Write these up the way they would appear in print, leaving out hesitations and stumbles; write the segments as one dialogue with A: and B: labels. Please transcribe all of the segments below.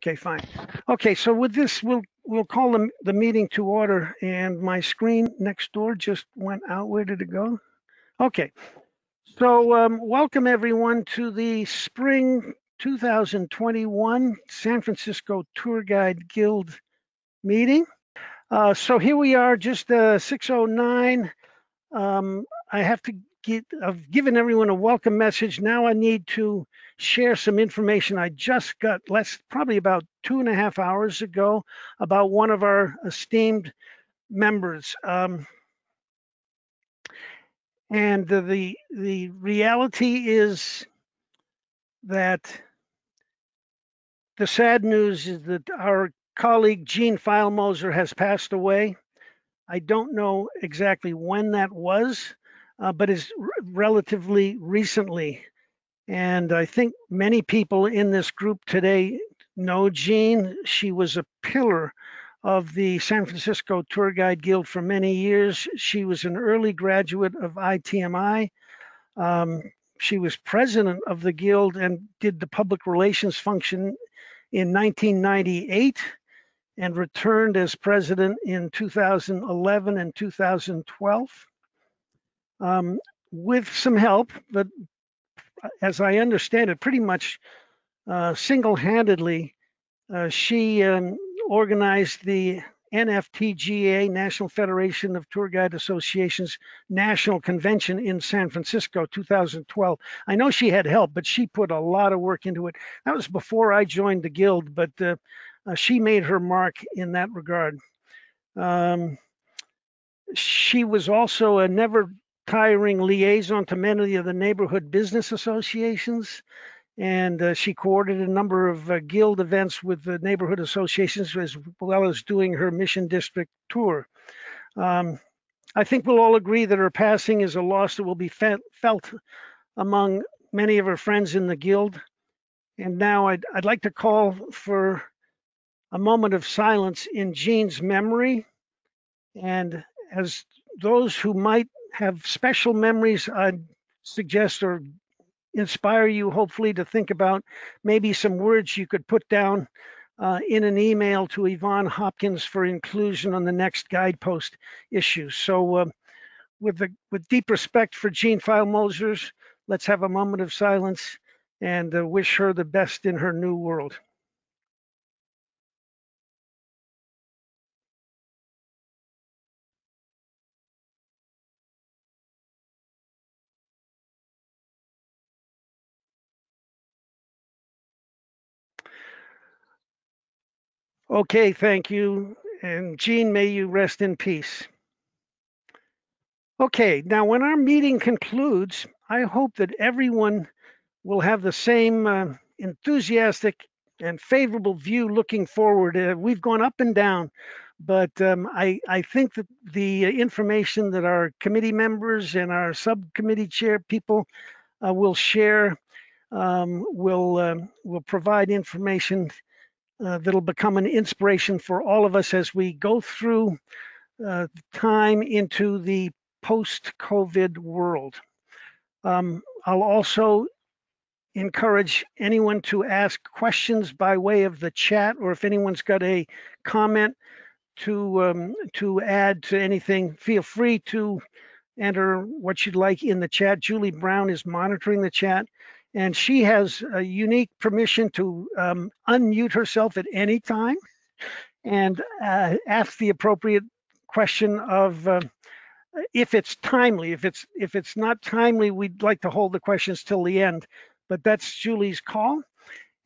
A: Okay, fine. Okay, so with this, we'll call the meeting to order. And my screen next door just went out. Where did it go? Okay. So welcome everyone to the Spring 2021 San Francisco Tour Guide Guild meeting. So here we are, just 6:09. I have to I've given everyone a welcome message. Now I need to share some information I just got probably about 2.5 hours ago about one of our esteemed members. And the reality is that the sad news is that our colleague Gene Filemoser has passed away. I don't know exactly when that was, but it's relatively recently. And I think many people in this group today know Jean. She was a pillar of the San Francisco Tour Guide Guild for many years. She was an early graduate of ITMI. She was president of the Guild and did the public relations function in 1998 and returned as president in 2011 and 2012 with some help, but as I understand it, pretty much single-handedly, she organized the NFTGA, National Federation of Tour Guide Associations, National Convention in San Francisco, 2012. I know she had help, but she put a lot of work into it. That was before I joined the Guild, but she made her mark in that regard. She was also a never-tiring liaison to many of the neighborhood business associations, and she coordinated a number of Guild events with the neighborhood associations, as well as doing her Mission District tour. I think we'll all agree that her passing is a loss that will be felt among many of her friends in the Guild. And now I'd like to call for a moment of silence in Jean's memory. And as those who might have special memories, I'd suggest or inspire you hopefully to think about maybe some words you could put down in an email to Yvonne Hopkins for inclusion on the next guidepost issue. So with deep respect for Jean Filemoser, let's have a moment of silence and wish her the best in her new world. Okay, thank you. And Jean, may you rest in peace. Okay, now when our meeting concludes, I hope that everyone will have the same enthusiastic and favorable view looking forward. We've gone up and down, but I think that the information that our committee members and our subcommittee chair people will share will provide information that'll become an inspiration for all of us as we go through time into the post-COVID world. I'll also encourage anyone to ask questions by way of the chat, or if anyone's got a comment to add to anything, feel free to enter what you'd like in the chat. Julie Brown is monitoring the chat, and she has a unique permission to unmute herself at any time and ask the appropriate question of if it's timely. If it's not timely, we'd like to hold the questions till the end, but that's Julie's call.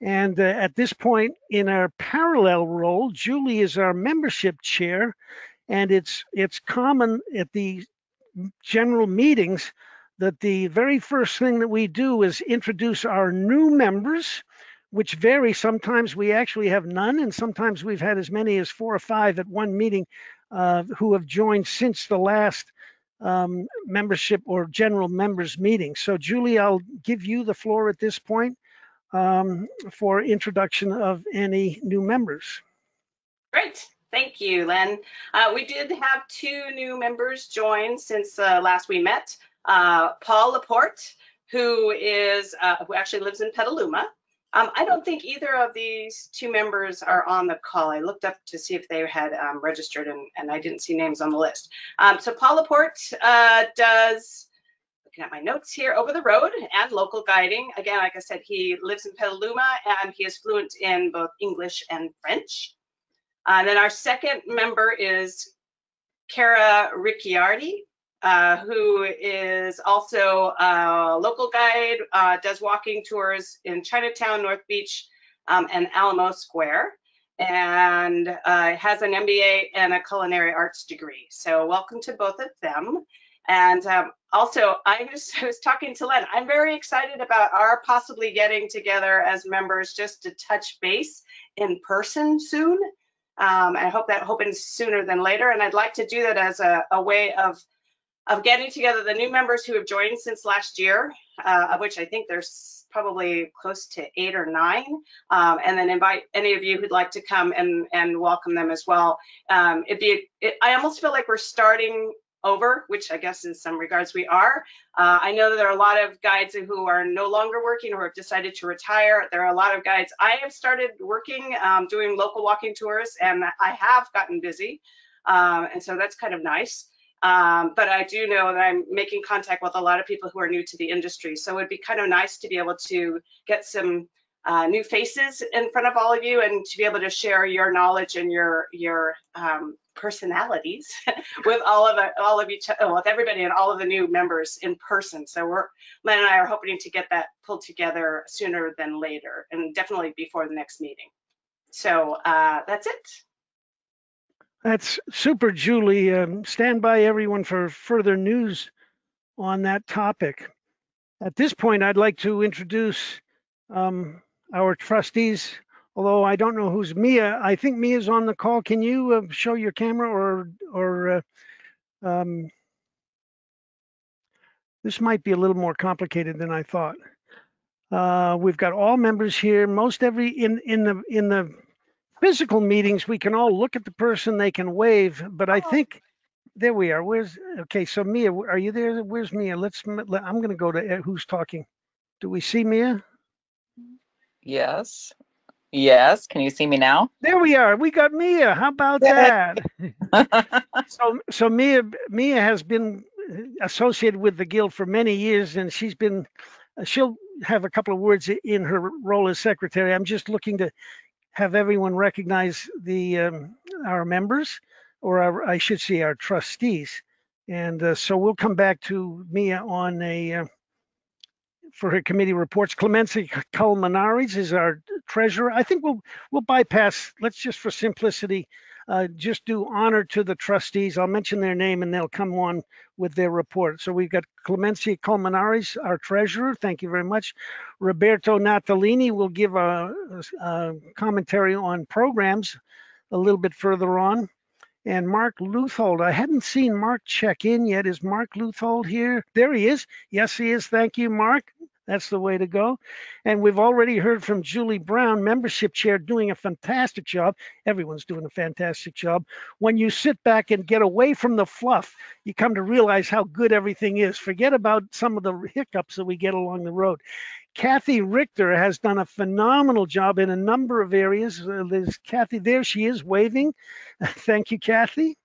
A: And at this point in our parallel role, Julie is our membership chair, and it's common at the general meetings that the very first thing that we do is introduce our new members, which vary. Sometimes we actually have none, and sometimes we've had as many as 4 or 5 at one meeting who have joined since the last membership or general members meeting. So Julie, I'll give you the floor at this point for introduction of any new members.
B: Great. Thank you, Len. We did have 2 new members join since last we met. Paul Laporte, who actually lives in Petaluma, I don't think either of these two members are on the call. I looked up to see if they had registered, and I didn't see names on the list. So Paul Laporte does, looking at my notes here, over the road and local guiding. Again, like I said, he lives in Petaluma and he is fluent in both English and French. Then our second member is Cara Ricciardi, who is also a local guide, does walking tours in Chinatown, North Beach, and Alamo Square, and has an MBA and a culinary arts degree. So welcome to both of them. And also, I was talking to Len, I'm very excited about our possibly getting together as members just to touch base in person soon. I hope that happens sooner than later. And I'd like to do that as a way of getting together the new members who have joined since last year, of which I think there's probably close to 8 or 9, and then invite any of you who'd like to come and welcome them as well. I almost feel like we're starting over, which I guess in some regards we are. I know that there are a lot of guides who are no longer working or have decided to retire. There are a lot of guides. I have started working, doing local walking tours, and I have gotten busy, and so that's kind of nice. But I do know that I'm making contact with a lot of people who are new to the industry. So it'd be kind of nice to be able to get some new faces in front of all of you and to be able to share your knowledge and your personalities with with everybody and all of the new members in person. So Len and I are hoping to get that pulled together sooner than later, and definitely before the next meeting. So that's it.
A: That's super, Julie. Stand by, everyone, for further news on that topic. At this point, I'd like to introduce our trustees, although I don't know who's Mia. I think Mia's on the call. Can you show your camera, or this might be a little more complicated than I thought. We've got all members here. Most in the physical meetings, we can all look at the person, they can wave, but I think, there we are. Okay, so Mia, are you there? Where's Mia? I'm going to go to who's talking. Do we see Mia?
C: Yes. Yes. Can you see me now?
A: There we are. We got Mia. How about that? So Mia has been associated with the Guild for many years, and she'll have a couple of words in her role as secretary. I'm just looking to have everyone recognize our members, or I should say our trustees. And so we'll come back to Mia for her committee reports. Clemency Culminares is our treasurer. I think we'll bypass, let's just for simplicity, just do honor to the trustees. I'll mention their name and they'll come on with their report. So we've got Clemency Culminares, our treasurer. Thank you very much. Roberto Natalini will give a commentary on programs a little bit further on. And Mark Luthold, I hadn't seen Mark check in yet. Is Mark Luthold here? There he is. Yes, he is. Thank you, Mark. That's the way to go. And we've already heard from Julie Brown, membership chair, doing a fantastic job. Everyone's doing a fantastic job. When you sit back and get away from the fluff, you come to realize how good everything is. Forget about some of the hiccups that we get along the road. Kathy Richter has done a phenomenal job in a number of areas. There's Kathy, there she is waving. Thank you, Kathy.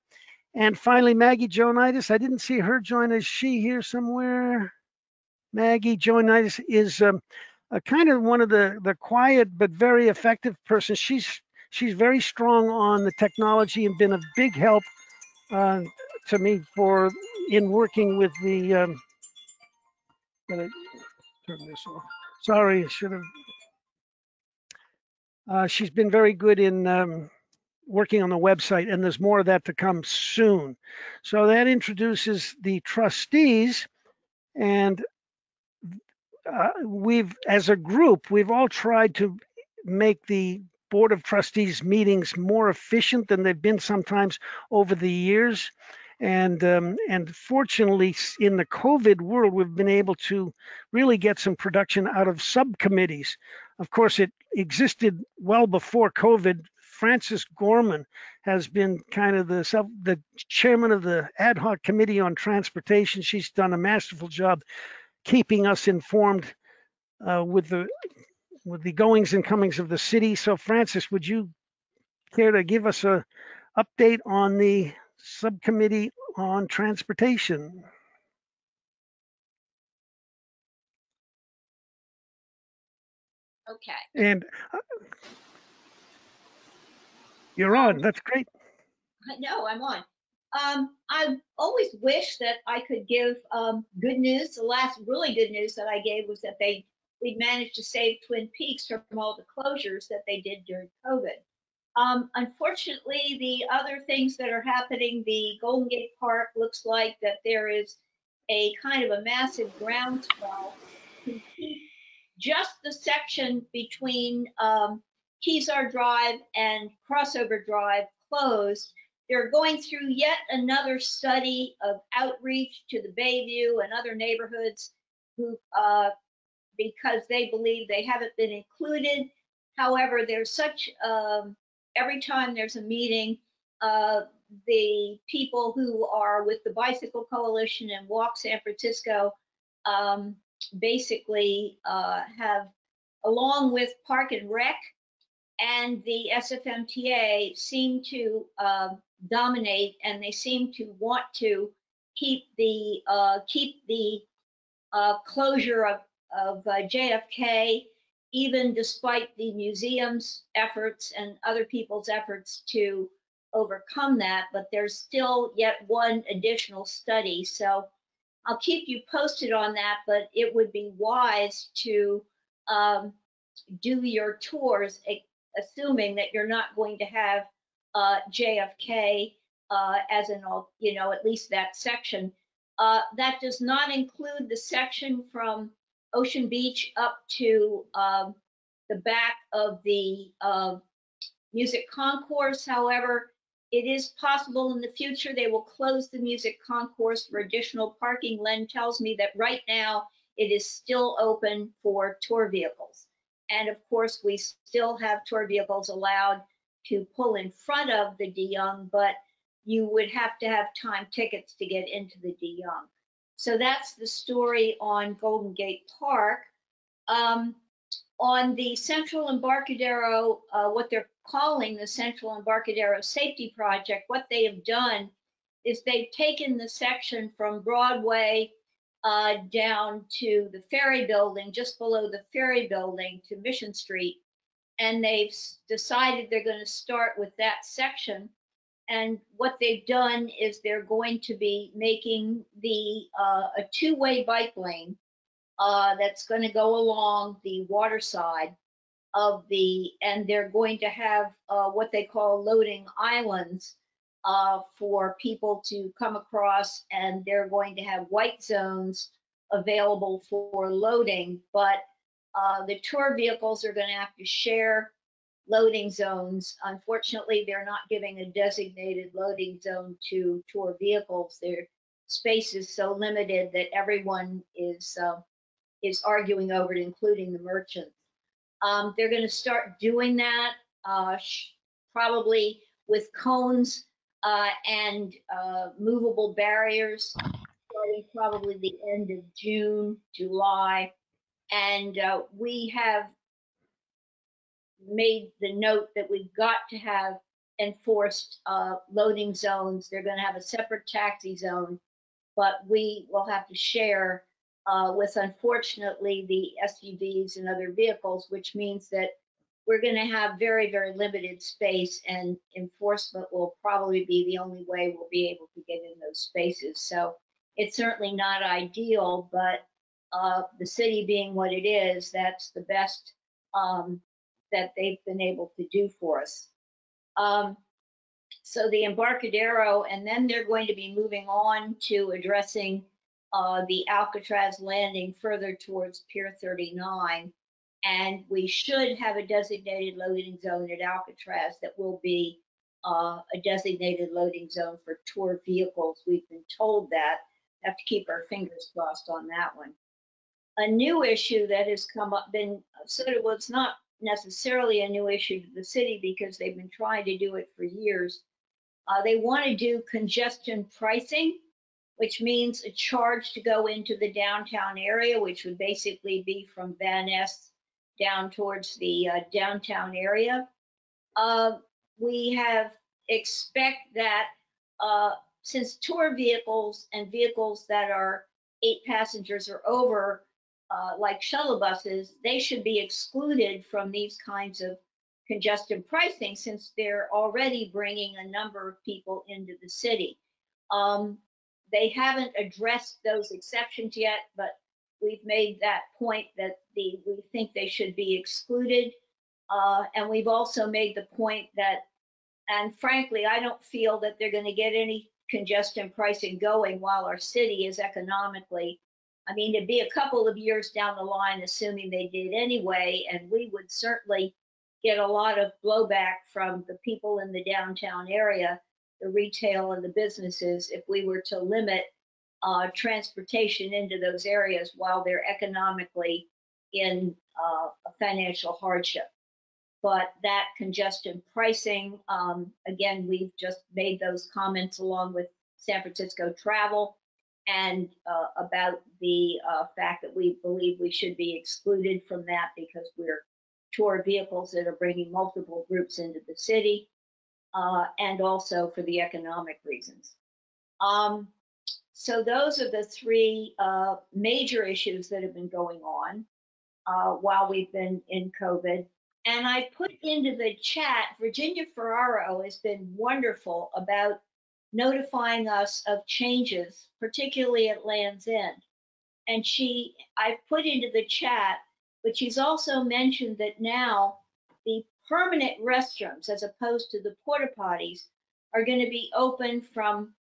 A: And finally, Maggie Joanitis. I didn't see her join. Is she here somewhere? Maggie Joanitis is kind of one of the quiet but very effective person. She's very strong on the technology and been a big help to me in working with the. Turn this off. Sorry, I should have. She's been very good in working on the website, and there's more of that to come soon. So that introduces the trustees, and as a group, we've all tried to make the Board of Trustees meetings more efficient than they've been sometimes over the years. And fortunately, in the COVID world, we've been able to really get some production out of subcommittees. Of course, it existed well before COVID. Frances Gorman has been kind of the chairman of the ad hoc committee on transportation. She's done a masterful job keeping us informed with with the goings and comings of the city. So Francis, would you care to give us a update on the subcommittee on transportation?
D: Okay.
A: And you're on. That's great.
D: I know I'm on. I always wish that I could give good news. The last really good news that I gave was that we managed to save Twin Peaks from all the closures that they did during COVID. Unfortunately, the other things that are happening, the Golden Gate Park looks like that there is a kind of a massive groundswell to keep just the section between Kezar Drive and Crossover Drive closed. They're going through yet another study of outreach to the Bayview and other neighborhoods who, because they believe they haven't been included. However, there's such, every time there's a meeting, the people who are with the Bicycle Coalition and Walk San Francisco basically have, along with Park and Rec and the SFMTA, seem to dominate, and they seem to want to keep the closure of JFK, even despite the museum's efforts and other people's efforts to overcome that. But there's still yet one additional study. So I'll keep you posted on that, but it would be wise to do your tours, assuming that you're not going to have JFK as an, at least that section. That does not include the section from Ocean Beach up to the back of the Music Concourse. However, it is possible in the future they will close the Music Concourse for additional parking. Len tells me that right now it is still open for tour vehicles. And of course, we still have tour vehicles allowed to pull in front of the De Young, but you would have to have time tickets to get into the De Young. So that's the story on Golden Gate Park. On the Central Embarcadero, what they're calling the Central Embarcadero Safety Project, what they have done is they've taken the section from Broadway down to the Ferry Building, just below the Ferry Building to Mission Street, and they've decided they're going to start with that section. And what they've done is they're going to be making the a two-way bike lane that's going to go along the water side of the, and they're going to have what they call loading islands for people to come across, and they're going to have white zones available for loading, but the tour vehicles are going to have to share loading zones. Unfortunately, they're not giving a designated loading zone to tour vehicles. Their space is so limited that everyone is arguing over it, including the merchants. They're going to start doing that probably with cones and movable barriers, starting probably the end of June, July. And we have made the note that we've got to have enforced loading zones. They're going to have a separate taxi zone, but we will have to share with, unfortunately, the SUVs and other vehicles, which means that we're going to have very, very limited space, and enforcement will probably be the only way we'll be able to get in those spaces. So it's certainly not ideal, but the city being what it is, that's the best that they've been able to do for us. So the Embarcadero, and then they're going to be moving on to addressing the Alcatraz landing further towards Pier 39. And we should have a designated loading zone at Alcatraz that will be a designated loading zone for tour vehicles. We've been told that. Have to keep our fingers crossed on that one. A new issue that has come up, well, it's not necessarily a new issue to the city because they've been trying to do it for years. They want to do congestion pricing, which means a charge to go into the downtown area, which would basically be from Van Ness down towards the downtown area. We have expect that since tour vehicles and vehicles that are 8 passengers or over, like shuttle buses, they should be excluded from these kinds of congestion pricing since they're already bringing a number of people into the city. They haven't addressed those exceptions yet, but we've made that point that we think they should be excluded. And we've also made the point that, and frankly, I don't feel that they're going to get any congestion pricing going while our city is economically, I mean, it'd be a couple of years down the line, assuming they did anyway, and we would certainly get a lot of blowback from the people in the downtown area, the retail and the businesses, if we were to limit transportation into those areas while they're economically in a financial hardship. But that congestion pricing, again, we've just made those comments along with San Francisco Travel and about the fact that we believe we should be excluded from that because we're tour vehicles that are bringing multiple groups into the city, and also for the economic reasons. So those are the 3 major issues that have been going on while we've been in COVID. And I put into the chat, Virginia Ferraro has been wonderful about notifying us of changes, particularly at Land's End. And I've put into the chat, but she's also mentioned that now the permanent restrooms, as opposed to the porta potties, are going to be open from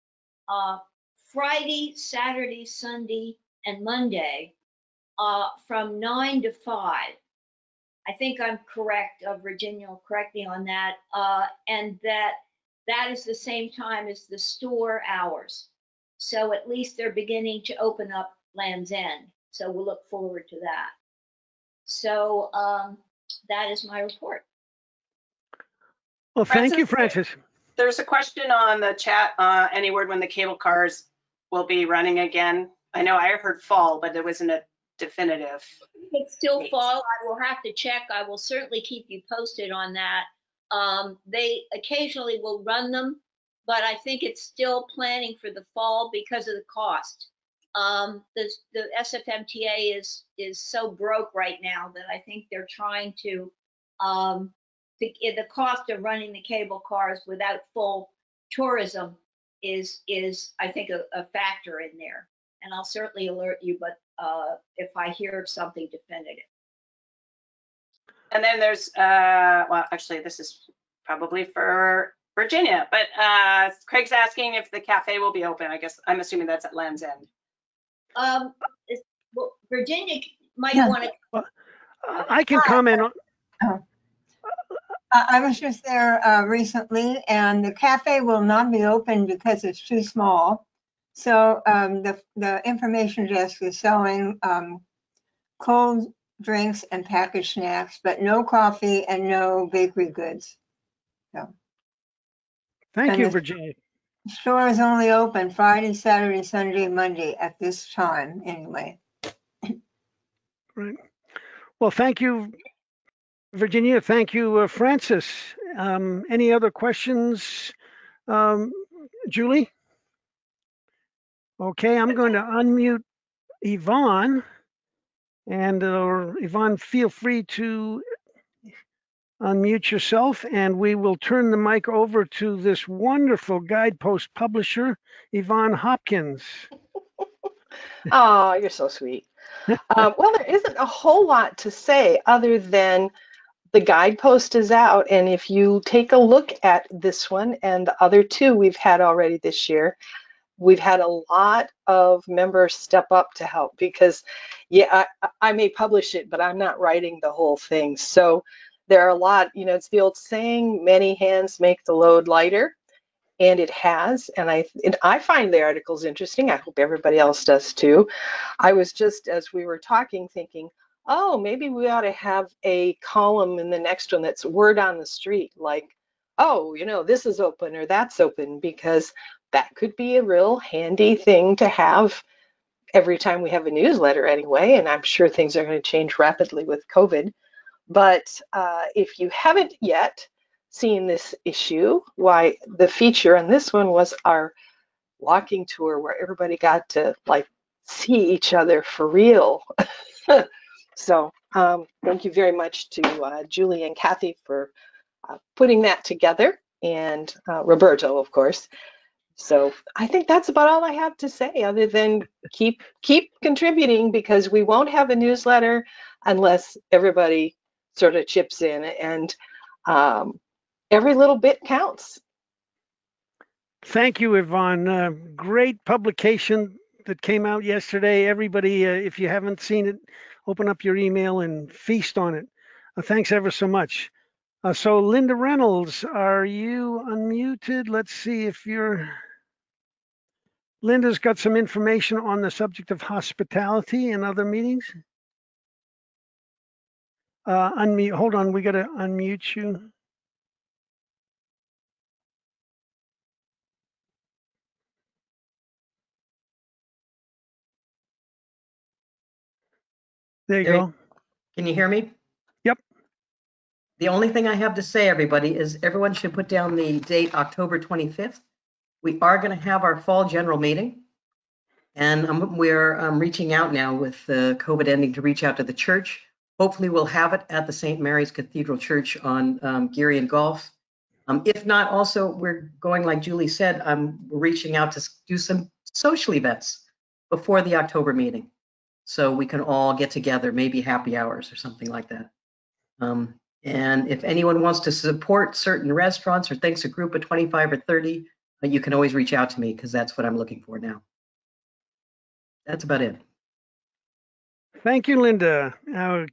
D: Friday, Saturday, Sunday, and Monday from 9 to 5. I think I'm correct. Virginia will correct me on that. And that is the same time as the store hours. So at least they're beginning to open up Land's End. So we'll look forward to that. So that is my report.
A: Well, thank you, Frances.
B: There's a question on the chat. Any word when the cable cars will be running again? I know I heard fall, but there wasn't a definitive.
D: It's still fall. I will have to check. I will certainly keep you posted on that. They occasionally will run them, but I think it's still planning for the fall because of the cost. The SFMTA is so broke right now that I think they're trying to the cost of running the cable cars without full tourism is I think a factor in there. And I'll certainly alert you, but if I hear of something definitive.
B: And then there's, well, actually, this is probably for Virginia, but Craig's asking if the cafe will be open. I guess I'm assuming that's at Land's End.
D: Well, Virginia might want to.
A: Well, I can comment on.
E: I was just there recently, and the cafe will not be open because it's too small. So the information desk is selling cold drinks and packaged snacks, but no coffee and no bakery goods. So.
A: Thank you, Virginia.
E: The store is only open Friday, Saturday, Sunday, Monday at this time, anyway.
A: Right. Well, thank you, Virginia. Thank you, Frances. Any other questions, Julie? Okay, I'm going to unmute Yvonne. And Yvonne, feel free to unmute yourself, and we will turn the mic over to this wonderful guidepost publisher, Yvonne Hopkins.
F: Oh, you're so sweet. Well, there isn't a whole lot to say other than the guidepost is out. And if you take a look at this one and the other 2 we've had already this year, we've had a lot of members step up to help because, yeah, I may publish it, but I'm not writing the whole thing. So there are a lot, you know, it's the old saying, many hands make the load lighter. And it has, and I find the articles interesting. I hope everybody else does too. I was just, as we were talking, thinking, oh, maybe we ought to have a column in the next one that's word on the street, like, oh, you know, this is open or that's open, because that could be a real handy thing to have every time we have a newsletter anyway. And I'm sure things are going to change rapidly with COVID. But if you haven't yet seen this issue, why the feature on this one was our walking tour where everybody got to like see each other for real. So thank you very much to Julie and Kathy for putting that together, and Roberto, of course. So I think that's about all I have to say, other than keep contributing, because we won't have a newsletter unless everybody sort of chips in, and every little bit counts.
A: Thank you, Yvonne. Great publication that came out yesterday. Everybody, if you haven't seen it, open up your email and feast on it. Thanks ever so much. So Linda Reynolds, are you unmuted? Let's see if you're... Linda's got some information on the subject of hospitality and other meetings. Unmute, hold on, we gotta unmute you. There you go.
G: Can you hear me?
A: Yep.
G: The only thing I have to say, everybody, is everyone should put down the date October 25th. We are going to have our fall general meeting. And we're reaching out now with COVID ending to reach out to the church. Hopefully we'll have it at the St. Mary's Cathedral Church on Geary and Golf. If not, also, we're going, like Julie said, we're reaching out to do some social events before the October meeting, so we can all get together, maybe happy hours or something like that. And if anyone wants to support certain restaurants or thinks a group of 25 or 30, you can always reach out to me, because that's what I'm looking for now. That's about it.
A: Thank you, Linda.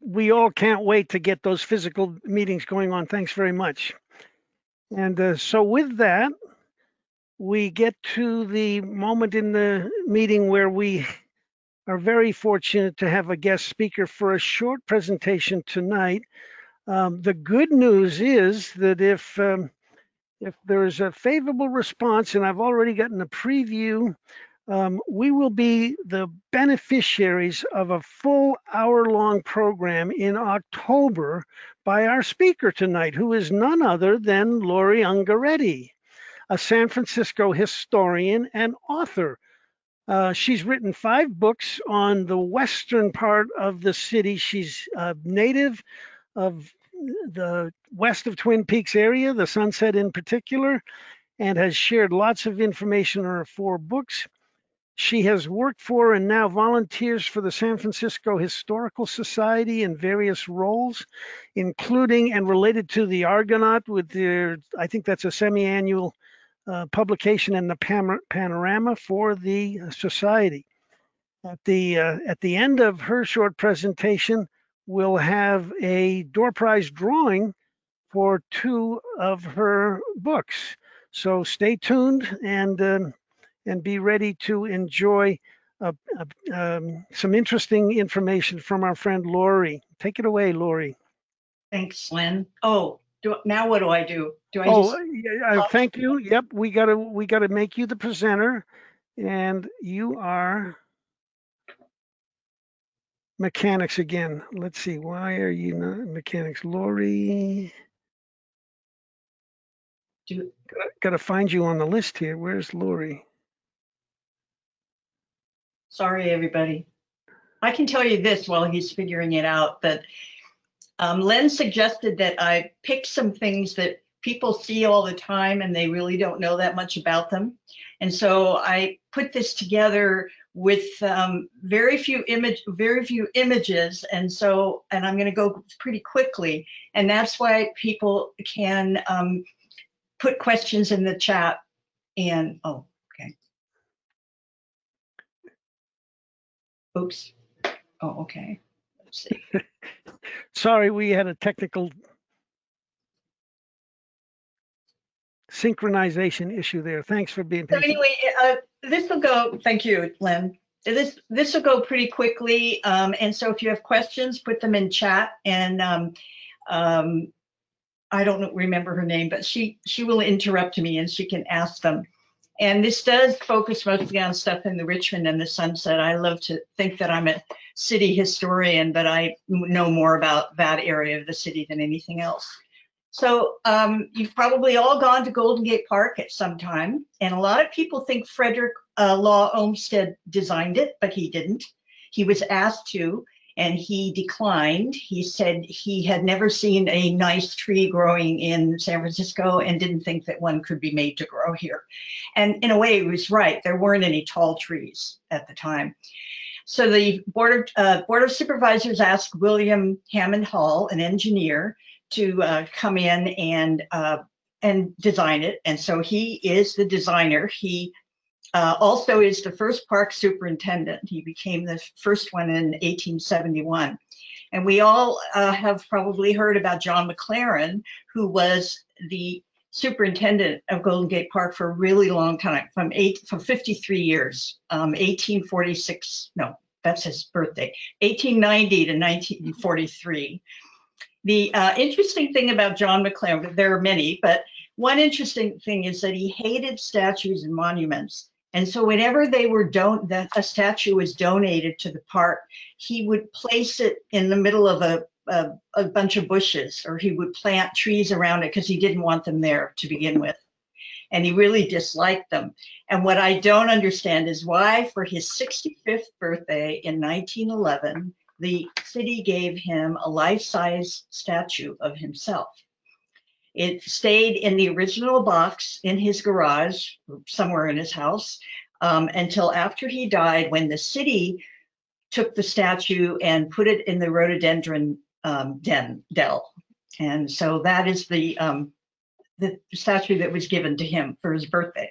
A: We all can't wait to get those physical meetings going on. Thanks very much. And so with that, we get to the moment in the meeting where we are very fortunate to have a guest speaker for a short presentation tonight. The good news is that if there is a favorable response, and I've already gotten a preview, we will be the beneficiaries of a full hour-long program in October by our speaker tonight, who is none other than Lori Goretti, a San Francisco historian and author. She's written 5 books on the western part of the city. She's a native of the west of Twin Peaks area, the Sunset in particular, and has shared lots of information in her 4 books. She has worked for and now volunteers for the San Francisco Historical Society in various roles, including and related to the Argonaut with their, I think that's a semi-annual publication in the panorama for the society. At the end of her short presentation, we'll have a door prize drawing for 2 of her books. So stay tuned and be ready to enjoy some interesting information from our friend Lori. Take it away, Lori.
H: Thanks, Lynn. Oh, now what do I do? Do I just...
A: Thank you. Yep, we gotta make you the presenter, and you are mechanics again. Let's see, why are you not mechanics, Lori? Gotta find you on the list here. Where's Lori?
H: Sorry, everybody. I can tell you this while he's figuring it out, that Len suggested that I pick some things that people see all the time and they really don't know that much about them. And so I put this together with very few images. And I'm going to go pretty quickly. And that's why people can put questions in the chat. And, oh, okay. Oops. Oh, okay. Let's see.
A: Sorry, we had a technical synchronization issue there. Thanks for being patient.
H: So anyway, this will go, thank you, Len. This will go pretty quickly. And so if you have questions, put them in chat. And I don't remember her name, but she will interrupt me and she can ask them. And this does focus mostly on stuff in the Richmond and the Sunset. I love to think that I'm a city historian, but I know more about that area of the city than anything else. So you've probably all gone to Golden Gate Park at some time. And a lot of people think Frederick Law Olmsted designed it, but he didn't. He was asked to, and he declined. He said he had never seen a nice tree growing in San Francisco and didn't think that one could be made to grow here. And in a way, he was right. There weren't any tall trees at the time. So the Board of Supervisors asked William Hammond Hall, an engineer, to come in and design it. And so he is the designer. He also is the first park superintendent. He became the first one in 1871. And we all have probably heard about John McLaren, who was the superintendent of Golden Gate Park for a really long time, from 53 years, 1846, no, that's his birthday, 1890 to 1943. The interesting thing about John McLaren, there are many, but one interesting thing is that he hated statues and monuments. And so whenever they were a statue was donated to the park, he would place it in the middle of a bunch of bushes, or he would plant trees around it because he didn't want them there to begin with. And he really disliked them. And what I don't understand is why, for his 65th birthday in 1911, the city gave him a life-size statue of himself. It stayed in the original box in his garage, somewhere in his house, until after he died, when the city took the statue and put it in the rhododendron dell. And so that is the statue that was given to him for his birthday.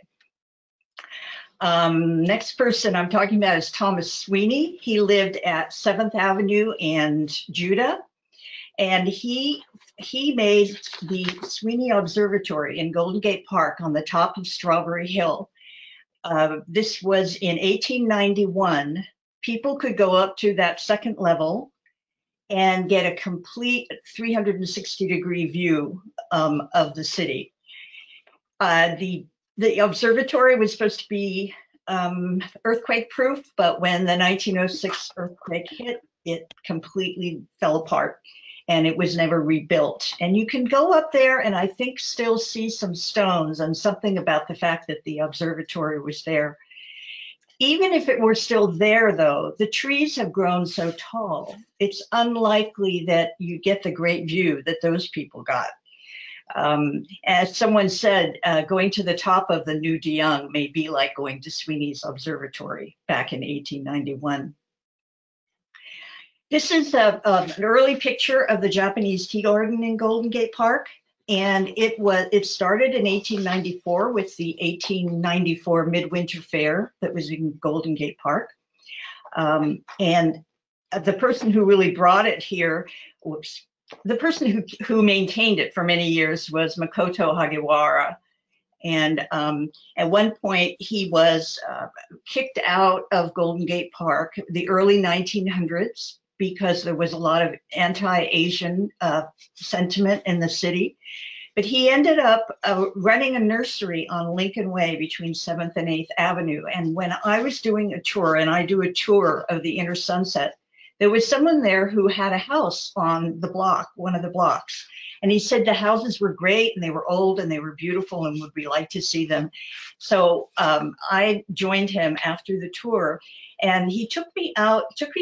H: Next person I'm talking about is Thomas Sweeney. He lived at 7th Avenue and Judah, and he made the Sweeney Observatory in Golden Gate Park on the top of Strawberry Hill. This was in 1891. People could go up to that second level and get a complete 360-degree view of the city. The observatory was supposed to be earthquake-proof, but when the 1906 earthquake hit, it completely fell apart, and it was never rebuilt. And you can go up there and I think still see some stones and something about the fact that the observatory was there. Even if it were still there, though, the trees have grown so tall, it's unlikely that you get the great view that those people got. As someone said, going to the top of the New de Young may be like going to Sweeney's Observatory back in 1891. This is an early picture of the Japanese tea garden in Golden Gate Park, and it started in 1894 with the 1894 Midwinter Fair that was in Golden Gate Park. And the person who really brought it here, the person who maintained it for many years was Makoto Hagiwara. And at one point, he was kicked out of Golden Gate Park the early 1900s because there was a lot of anti-Asian sentiment in the city. But he ended up running a nursery on Lincoln Way between 7th and 8th Avenue. And when I was doing a tour, and I do a tour of the Inner Sunset, there was someone there who had a house on the block, one of the blocks. And he said the houses were great and they were old and they were beautiful and would we like to see them. So I joined him after the tour, and he took me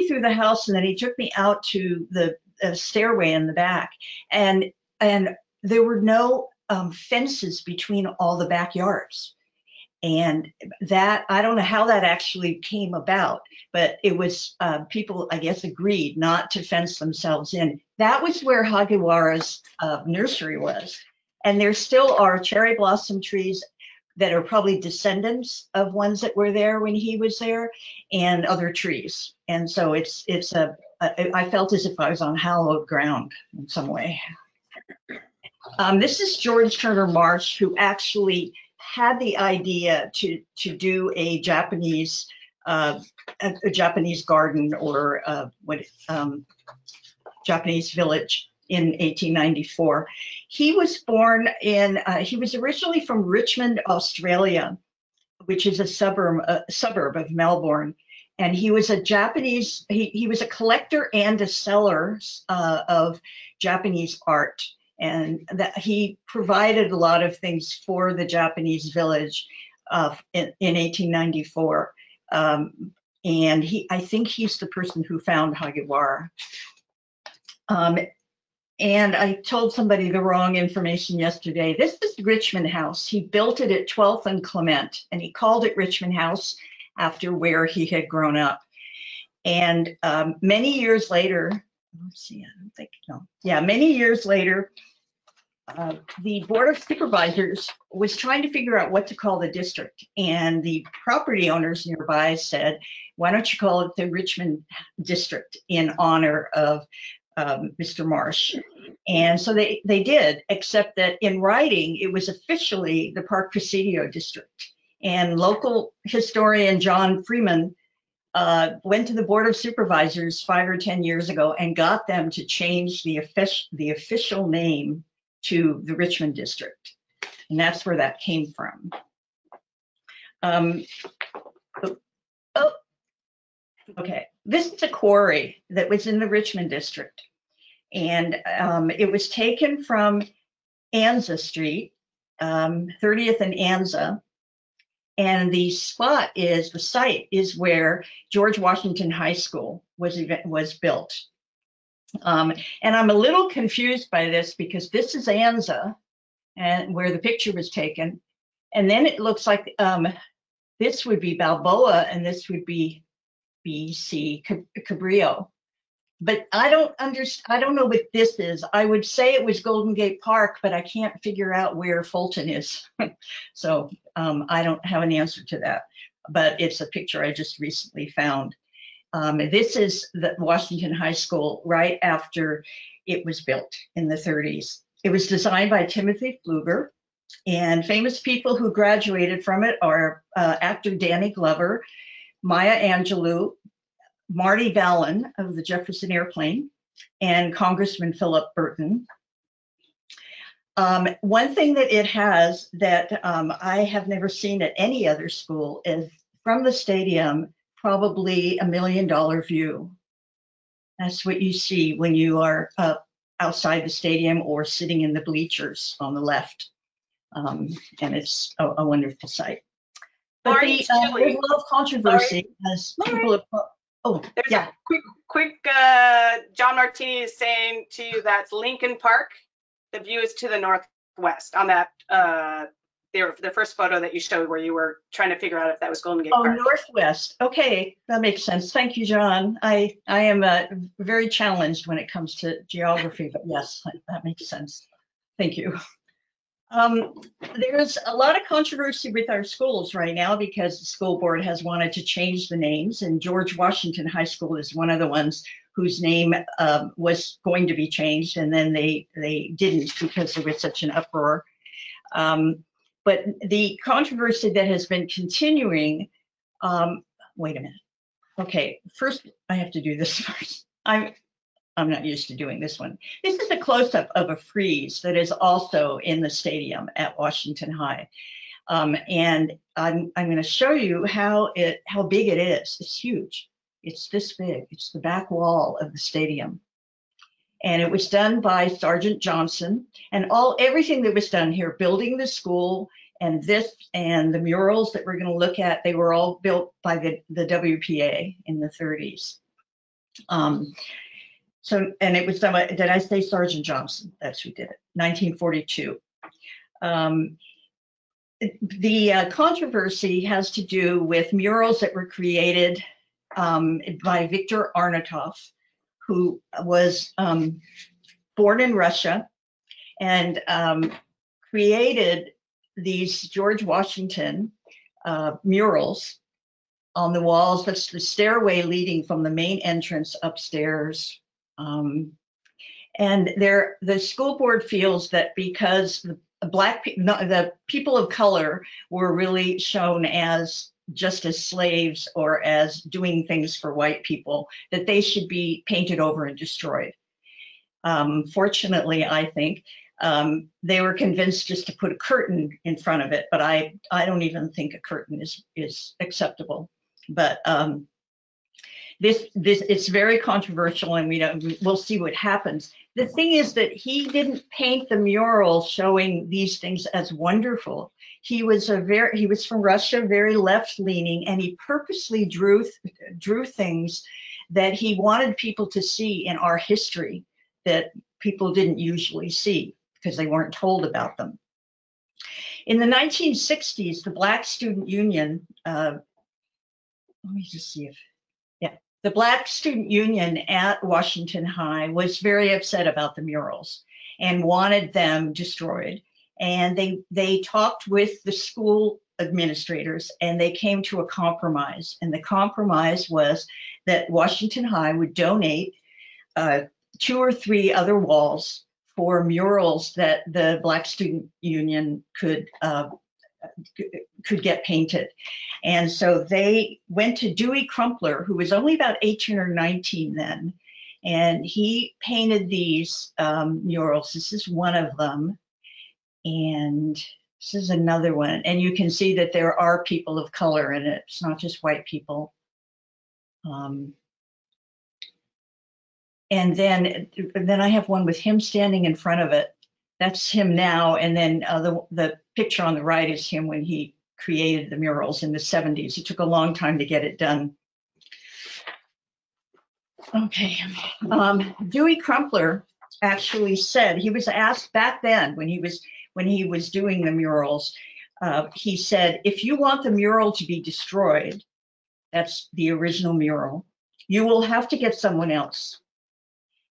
H: through the house, and then he took me out to the stairway in the back. And there were no fences between all the backyards. And that, I don't know how that actually came about, but it was people, I guess, agreed not to fence themselves in. That was where Hagiwara's nursery was. And there still are cherry blossom trees that are probably descendants of ones that were there when he was there, and other trees. And so I felt as if I was on hallowed ground in some way. This is George Turner Marsh, who actually had the idea to do a Japanese garden, or Japanese village in 1894. He was born in, he was originally from Richmond, Australia, which is a suburb of Melbourne. And he was a Japanese, he was a collector and a seller of Japanese art. And that he provided a lot of things for the Japanese village in 1894. And I think he's the person who found Hagiwara. And I told somebody the wrong information yesterday. This is Richmond House. He built it at 12th and Clement, and he called it Richmond House after where he had grown up. And many years later, let's see, I don't think, no. Yeah, many years later, the Board of Supervisors was trying to figure out what to call the district. And the property owners nearby said, why don't you call it the Richmond District in honor of Mr. Marsh. And so they did, except that in writing, it was officially the Park Presidio District. And local historian John Freeman went to the Board of Supervisors 5 or 10 years ago and got them to change the official name to the Richmond District. And that's where that came from. Okay, this is a quarry that was in the Richmond District. And it was taken from Anza Street, 30th and Anza. And the site is where George Washington High School was built. And I'm a little confused by this because this is Anza, and where the picture was taken. And then it looks like this would be Balboa and this would be BC Cabrillo. But I don't know what this is. I would say it was Golden Gate Park, but I can't figure out where Fulton is. So I don't have an answer to that, but it's a picture I just recently found. This is the Washington High School right after it was built in the 30s. It was designed by Timothy Pfluger, and famous people who graduated from it are actor Danny Glover, Maya Angelou, Marty Vallon of the Jefferson Airplane, and Congressman Philip Burton. One thing that it has that I have never seen at any other school is from the stadium, probably $1 million view. That's what you see when you are outside the stadium or sitting in the bleachers on the left. And it's a wonderful sight. But there's a lot of controversy as people have. Oh,
B: there's
H: yeah.
B: a quick John Martini is saying to you that's Lincoln Park. The view is to the northwest on that the first photo that you showed where you were trying to figure out if that was Golden Gate Park.
H: Oh, northwest. Okay, that makes sense. Thank you, John. I am very challenged when it comes to geography, but yes, that makes sense. Thank you. There's a lot of controversy with our schools right now because the school board has wanted to change the names, and George Washington High School is one of the ones whose name was going to be changed, and then they didn't because there was such an uproar. But the controversy that has been continuing, wait a minute. Okay, first I have to do this first. I'm not used to doing this one. This is a close-up of a frieze that is also in the stadium at Washington High. And I'm going to show you how big it is. It's huge. It's this big. It's the back wall of the stadium. And it was done by Sergeant Johnson. And everything that was done here, building the school and this and the murals that we're going to look at, they were all built by the WPA in the 30s. And it was done by, did I say Sergeant Johnson? That's who did it, 1942. The controversy has to do with murals that were created by Viktor Arnatov, who was born in Russia and created these George Washington murals on the walls. That's the stairway leading from the main entrance upstairs. And the school board feels that because the people of color were really shown as just as slaves or as doing things for white people, that they should be painted over and destroyed. Fortunately, I think They were convinced just to put a curtain in front of it, but I don't even think a curtain is acceptable. But this it's very controversial, and we'll see what happens. The thing is that he didn't paint the mural showing these things as wonderful. He was from Russia, very left-leaning, and he purposely drew things that he wanted people to see in our history that people didn't usually see because they weren't told about them. In the 1960s, the Black Student Union, let me just see if, yeah, the Black Student Union at Washington High was very upset about the murals and wanted them destroyed. And they talked with the school administrators, and they came to a compromise. And the compromise was that Washington High would donate 2 or 3 other walls for murals that the Black Student Union could get painted. And so they went to Dewey Crumpler, who was only about 18 or 19 then, and he painted these murals. This is one of them, and this is another one. And you can see that there are people of color in it. It's not just white people. And then I have one with him standing in front of it. That's him now. And then the picture on the right is him when he created the murals in the 70s. It took a long time to get it done. Okay. Dewey Crumpler actually said, he was asked back then when he was doing the murals, he said, if you want the mural to be destroyed, that's the original mural, you will have to get someone else.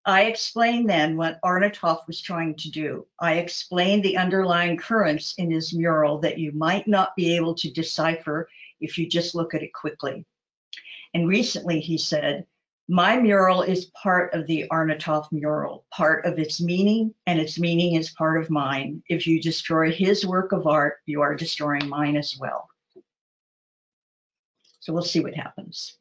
H: I explained then what Arnautoff was trying to do. I explained the underlying currents in his mural that you might not be able to decipher if you just look at it quickly. And recently he said, my mural is part of the Arnautoff mural, part of its meaning, and its meaning is part of mine. If you destroy his work of art, you are destroying mine as well. So we'll see what happens.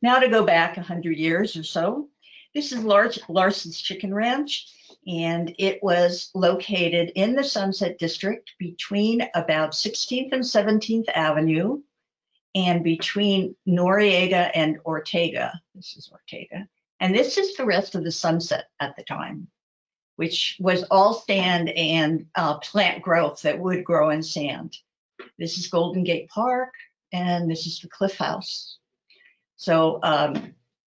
H: Now to go back 100 years or so. This is Larson's Chicken Ranch, and it was located in the Sunset District between about 16th and 17th Avenue and between Noriega and Ortega. This is Ortega. And this is the rest of the Sunset at the time, which was all sand and plant growth that would grow in sand. This is Golden Gate Park, and this is the Cliff House. So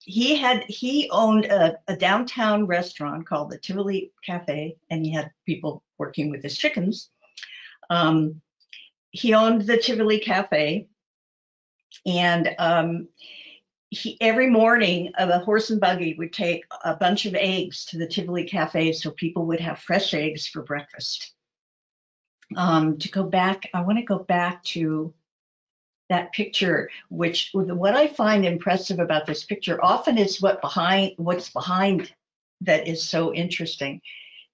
H: he owned a downtown restaurant called the Tivoli Cafe, and he had people working with his chickens. He owned the Tivoli Cafe, and every morning a horse and buggy would take a bunch of eggs to the Tivoli Cafe so people would have fresh eggs for breakfast. To go back, I want to go back to that picture, which what I find impressive about this picture often is what's behind that is so interesting,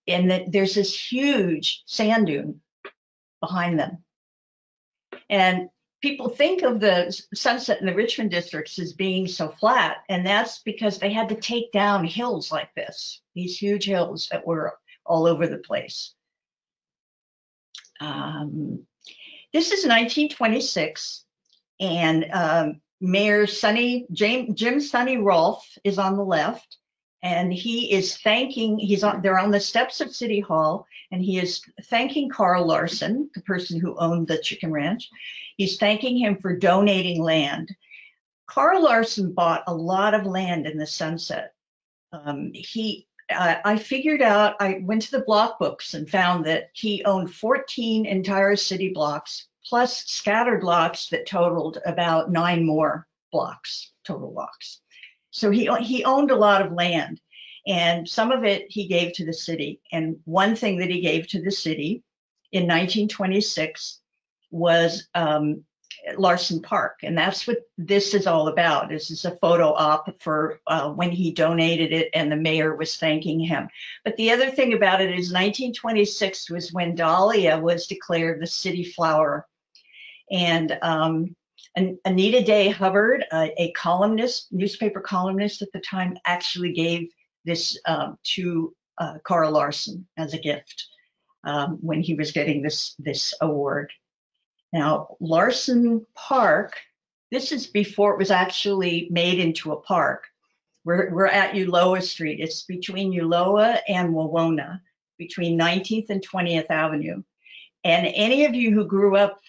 H: and that there's this huge sand dune behind them. And people think of the Sunset and the Richmond districts as being so flat, and that's because they had to take down hills like this, these huge hills that were all over the place. This is 1926. And Mayor Jim Sonny Rolfe is on the left, and he is thanking, they're on the steps of City Hall, and he is thanking Carl Larson, the person who owned the chicken ranch. He's thanking him for donating land. Carl Larson bought a lot of land in the Sunset. I figured out, I went to the block books and found that he owned 14 entire city blocks, plus scattered lots that totaled about 9 more blocks, total blocks. So he owned a lot of land, and some of it he gave to the city. And one thing that he gave to the city in 1926 was Larson Park, and that's what this is all about. This is a photo op for when he donated it and the mayor was thanking him. But the other thing about it is 1926 was when dahlia was declared the city flower. And Anita Day Hubbard, a columnist, newspaper columnist at the time, actually gave this to Carl Larson as a gift when he was getting this award. Now, Larson Park, this is before it was actually made into a park. We're at Ulloa Street. It's between Ulloa and Wawona, between 19th and 20th Avenue. And any of you who grew up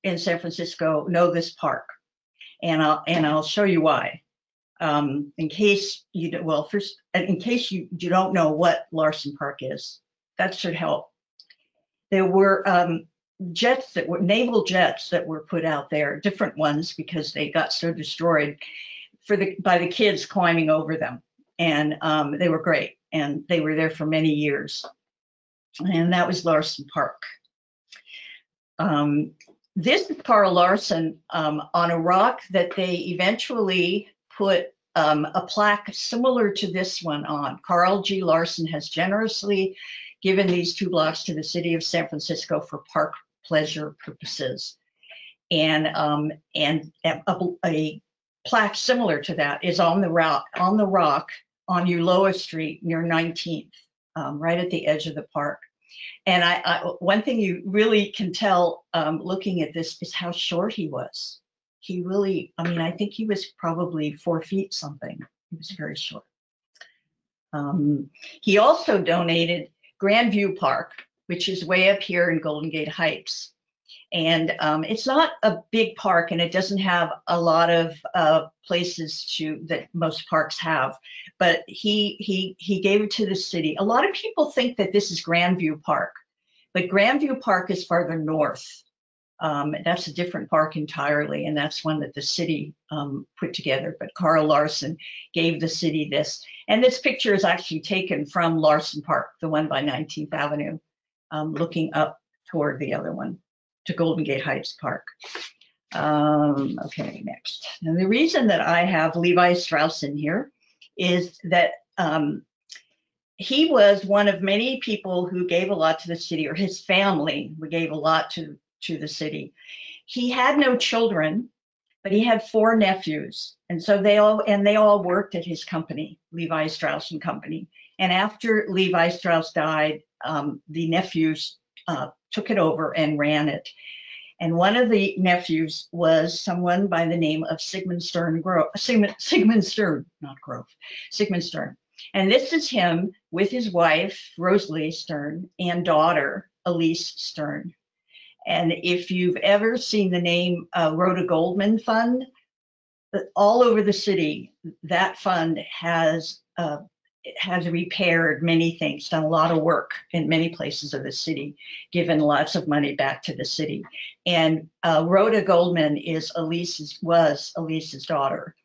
H: in San Francisco know this park, and I'll show you why. In case you in case you don't know what Larson Park is, that should help. There were jets that were naval jets that were put out there, different ones because they got so destroyed by the kids climbing over them, and they were great, and they were there for many years, and that was Larson Park. This is Carl Larson on a rock that they eventually put a plaque similar to this one on. Carl G. Larson has generously given these 2 blocks to the city of San Francisco for park pleasure purposes. And a plaque similar to that is on the rock on Ulloa Street near 19th, right at the edge of the park. And one thing you really can tell looking at this is how short he was. He really, I mean, I think he was probably 4 feet something. He was very short. He also donated Grandview Park, which is way up here in Golden Gate Heights. And it's not a big park, and it doesn't have a lot of places that most parks have, but he gave it to the city. A lot of people think that this is Grandview Park, but Grandview Park is farther north. That's a different park entirely, and that's one that the city put together. But Carl Larson gave the city this. And this picture is actually taken from Larson Park, the one by 19th Avenue, looking up toward the other one, to Golden Gate Heights Park. Okay, next. And the reason that I have Levi Strauss in here is that he was one of many people who gave a lot to the city, or his family gave a lot to the city. He had no children, but he had 4 nephews. And so they all worked at his company, Levi Strauss and Company. And after Levi Strauss died, the nephews took it over and ran it. And one of the nephews was someone by the name of Sigmund Stern. And this is him with his wife, Rosalie Stern, and daughter, Elise Stern. And if you've ever seen the name Rhoda Goldman Fund, all over the city, that fund has repaired many things, done a lot of work in many places of the city, given lots of money back to the city. And Rhoda Goldman was Elise's daughter.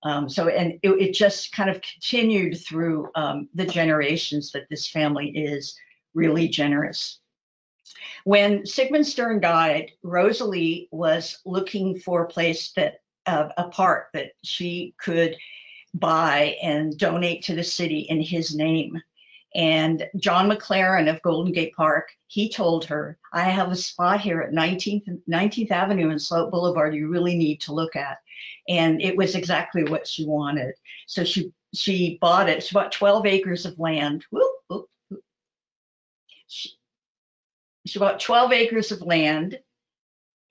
H: And it just kind of continued through the generations that this family is really generous. When Sigmund Stern died, Rosalie was looking for a place a park that she could buy and donate to the city in his name. And John McLaren of Golden Gate Park, he told her, I have a spot here at 19th Avenue and Sloat Boulevard you really need to look at. And it was exactly what she wanted. So she bought it. She bought 12 acres of land. She bought 12 acres of land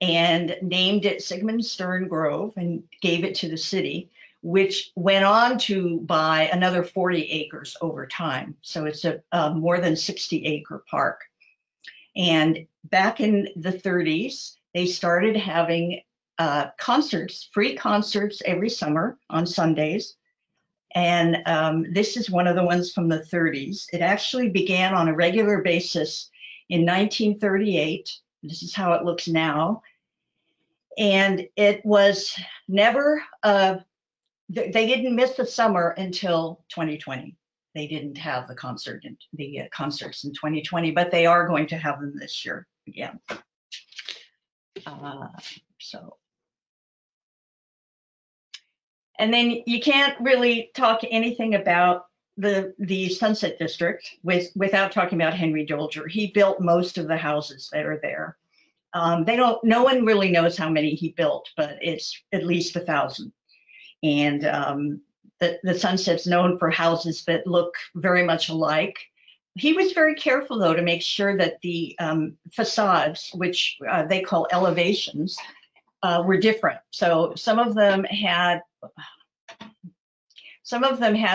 H: and named it Sigmund Stern Grove and gave it to the city, which went on to buy another 40 acres over time. So it's a more than 60-acre park. And back in the 30s, they started having concerts, free concerts every summer on Sundays. And this is one of the ones from the 30s. It actually began on a regular basis in 1938. This is how it looks now. And it was never, they didn't miss the summer until 2020. They didn't have the concerts in 2020, but they are going to have them this year again. And then you can't really talk anything about the Sunset District without talking about Henry Dolger. He built most of the houses that are there. No one really knows how many he built, but it's at least 1,000. And the Sunset's known for houses that look very much alike. He was very careful, though, to make sure that the facades, which they call elevations, were different. So some of them had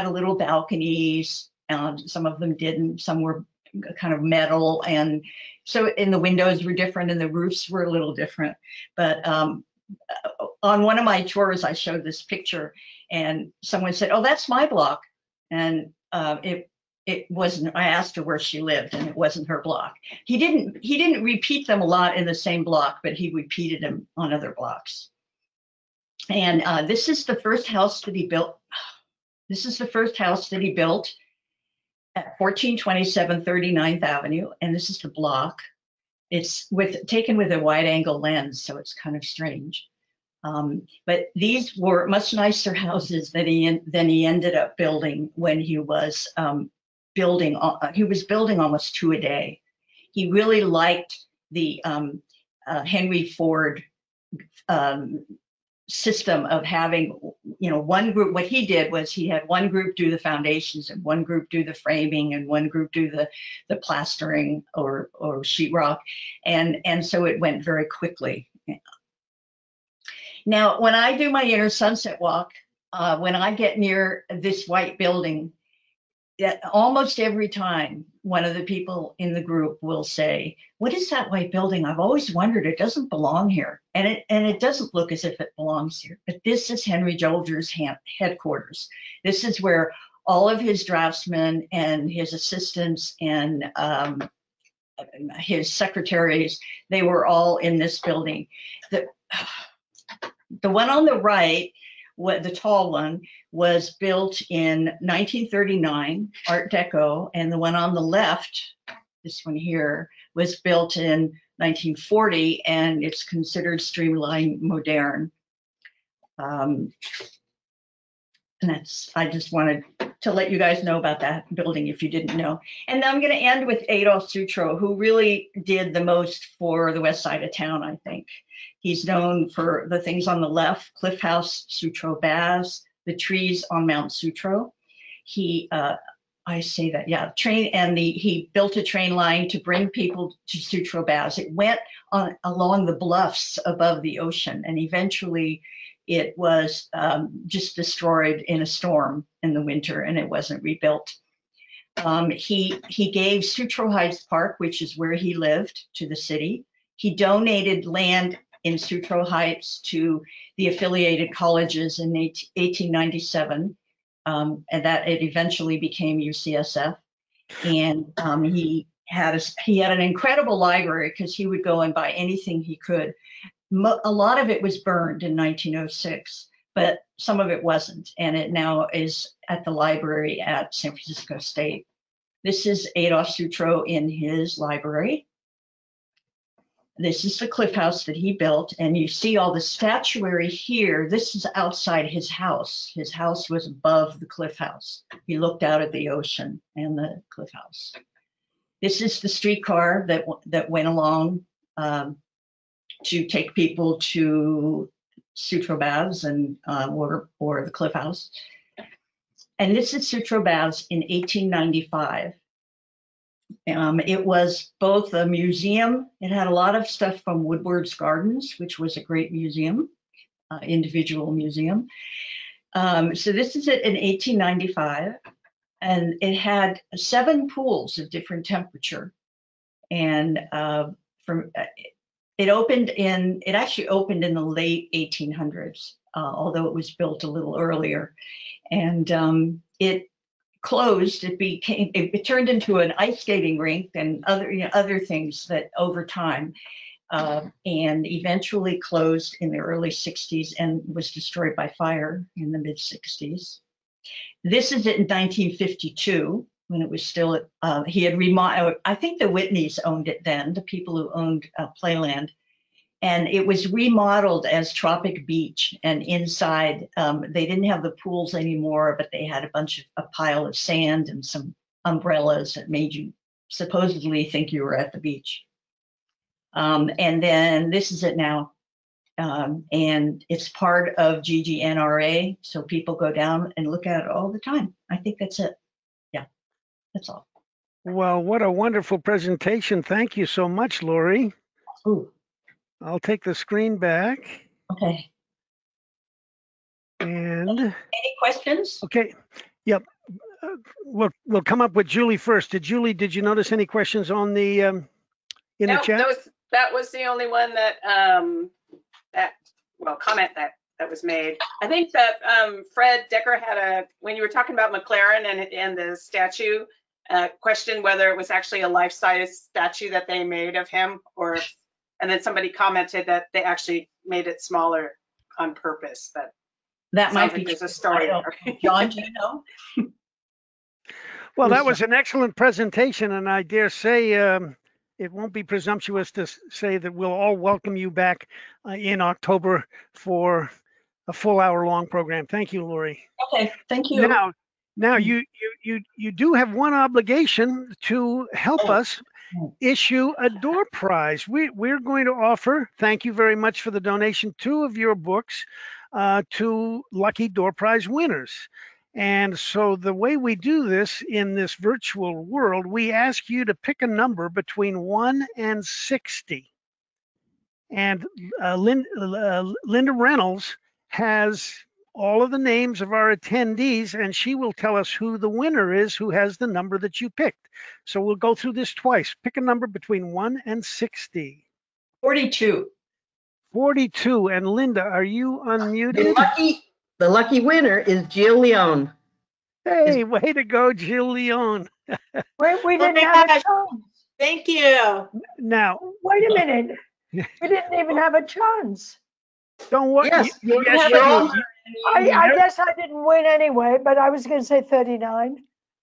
H: little balconies, some of them didn't. Some were kind of metal, and so and the windows were different, and the roofs were a little different. But on one of my tours, I showed this picture, and someone said, "Oh, that's my block," and it wasn't. I asked her where she lived, and it wasn't her block. He didn't repeat them a lot in the same block, but he repeated them on other blocks. And this is the first house that he built. This is the first house that he built at 1427 39th Avenue, and this is the block. It's taken with a wide-angle lens, so it's kind of strange. But these were much nicer houses than he ended up building when he was building. He was building almost 2 a day. He really liked the Henry Ford system of having, one group. What he did was he had one group do the foundations, and one group do the framing, and one group do the plastering or sheetrock, and so it went very quickly. Now, when I do my inner sunset walk, when I get near this white building, almost every time one of the people in the group will say, "What is that white building? I've always wondered. It doesn't belong here." And it doesn't look as if it belongs here. But this is Henry Jolger's headquarters. This is where all of his draftsmen and his assistants and his secretaries, they were all in this building. The one on the right, the tall one, was built in 1939, Art Deco, and the one on the left, this one here, was built in 1940, and it's considered streamlined modern. And I just wanted to let you guys know about that building if you didn't know. And I'm going to end with Adolf Sutro, who really did the most for the west side of town, I think. He's known for the things on the left: Cliff House, Sutro Baths, the trees on Mount Sutro. He built a train line to bring people to Sutro Baths. It went along the bluffs above the ocean, and eventually it was just destroyed in a storm in the winter, and it wasn't rebuilt. He gave Sutro Heights Park, which is where he lived, to the city. He donated land in Sutro Heights to the affiliated colleges in 1897, and that it eventually became UCSF. And he had an incredible library, because he would go and buy anything he could. A lot of it was burned in 1906, but some of it wasn't, and it now is at the library at San Francisco State. This is Adolf Sutro in his library. This is the Cliff House that he built, and you see all the statuary here. This is outside his house. His house was above the Cliff House. He looked out at the ocean and the Cliff House. This is the streetcar that went along to take people to Sutro Baths and or the Cliff House. And this is Sutro Baths in 1895. It was both a museum. It had a lot of stuff from Woodward's Gardens, which was a great museum, individual museum. So this is it in 1895, and it had 7 pools of different temperature. And it actually opened in the late 1800s, although it was built a little earlier. And it closed. It turned into an ice skating rink and other things that over time, and eventually closed in the early 60s and was destroyed by fire in the mid 60s. This is it in 1952, when it was still, he had remodeled. I think the Whitneys owned it then, the people who owned Playland. And it was remodeled as Tropic Beach. And inside, they didn't have the pools anymore, but they had a pile of sand and some umbrellas that made you supposedly think you were at the beach. And then this is it now. And it's part of GGNRA. So people go down and look at it all the time. I think that's it. Yeah, that's all.
A: Well, what a wonderful presentation. Thank you so much, Lori.
H: Ooh,
A: I'll take the screen back.
H: okay.
A: And
H: Any questions?
A: okay, yep. We'll come up with Julie first. Did you notice any questions on the in the
B: No,
A: chat?
B: that was the only one that comment that was made. I think that Fred Decker had when you were talking about McLaren and the statue, questioned whether it was actually a life-size statue that they made of him, and then somebody commented that they actually made it smaller on purpose. But
H: That might be.
B: There's a story there.
H: John, do you know?
A: Well, that was an excellent presentation, and I dare say it won't be presumptuous to say that we'll all welcome you back in October for a full hour-long program. Thank you, Lori.
H: Okay, thank you.
A: Now you do have one obligation to help us issue a door prize. We're going to offer, thank you very much for the donation, 2 of your books to lucky door prize winners. And so the way we do this in this virtual world, we ask you to pick a number between 1 and 60. And Linda Reynolds has all of the names of our attendees, and she will tell us who the winner is, who has the number that you picked. So we'll go through this twice. Pick a number between 1 and 60.
H: 42.
A: 42. And Linda, are you unmuted?
G: The lucky winner is Jill Leone.
A: Hey, way to go, Jill Leone.
I: We didn't have a chance.
B: Thank you.
A: Now,
I: wait a minute. We didn't even have a chance.
A: Don't worry.
G: Yes,
I: I guess I didn't win anyway, but I was going to say 39.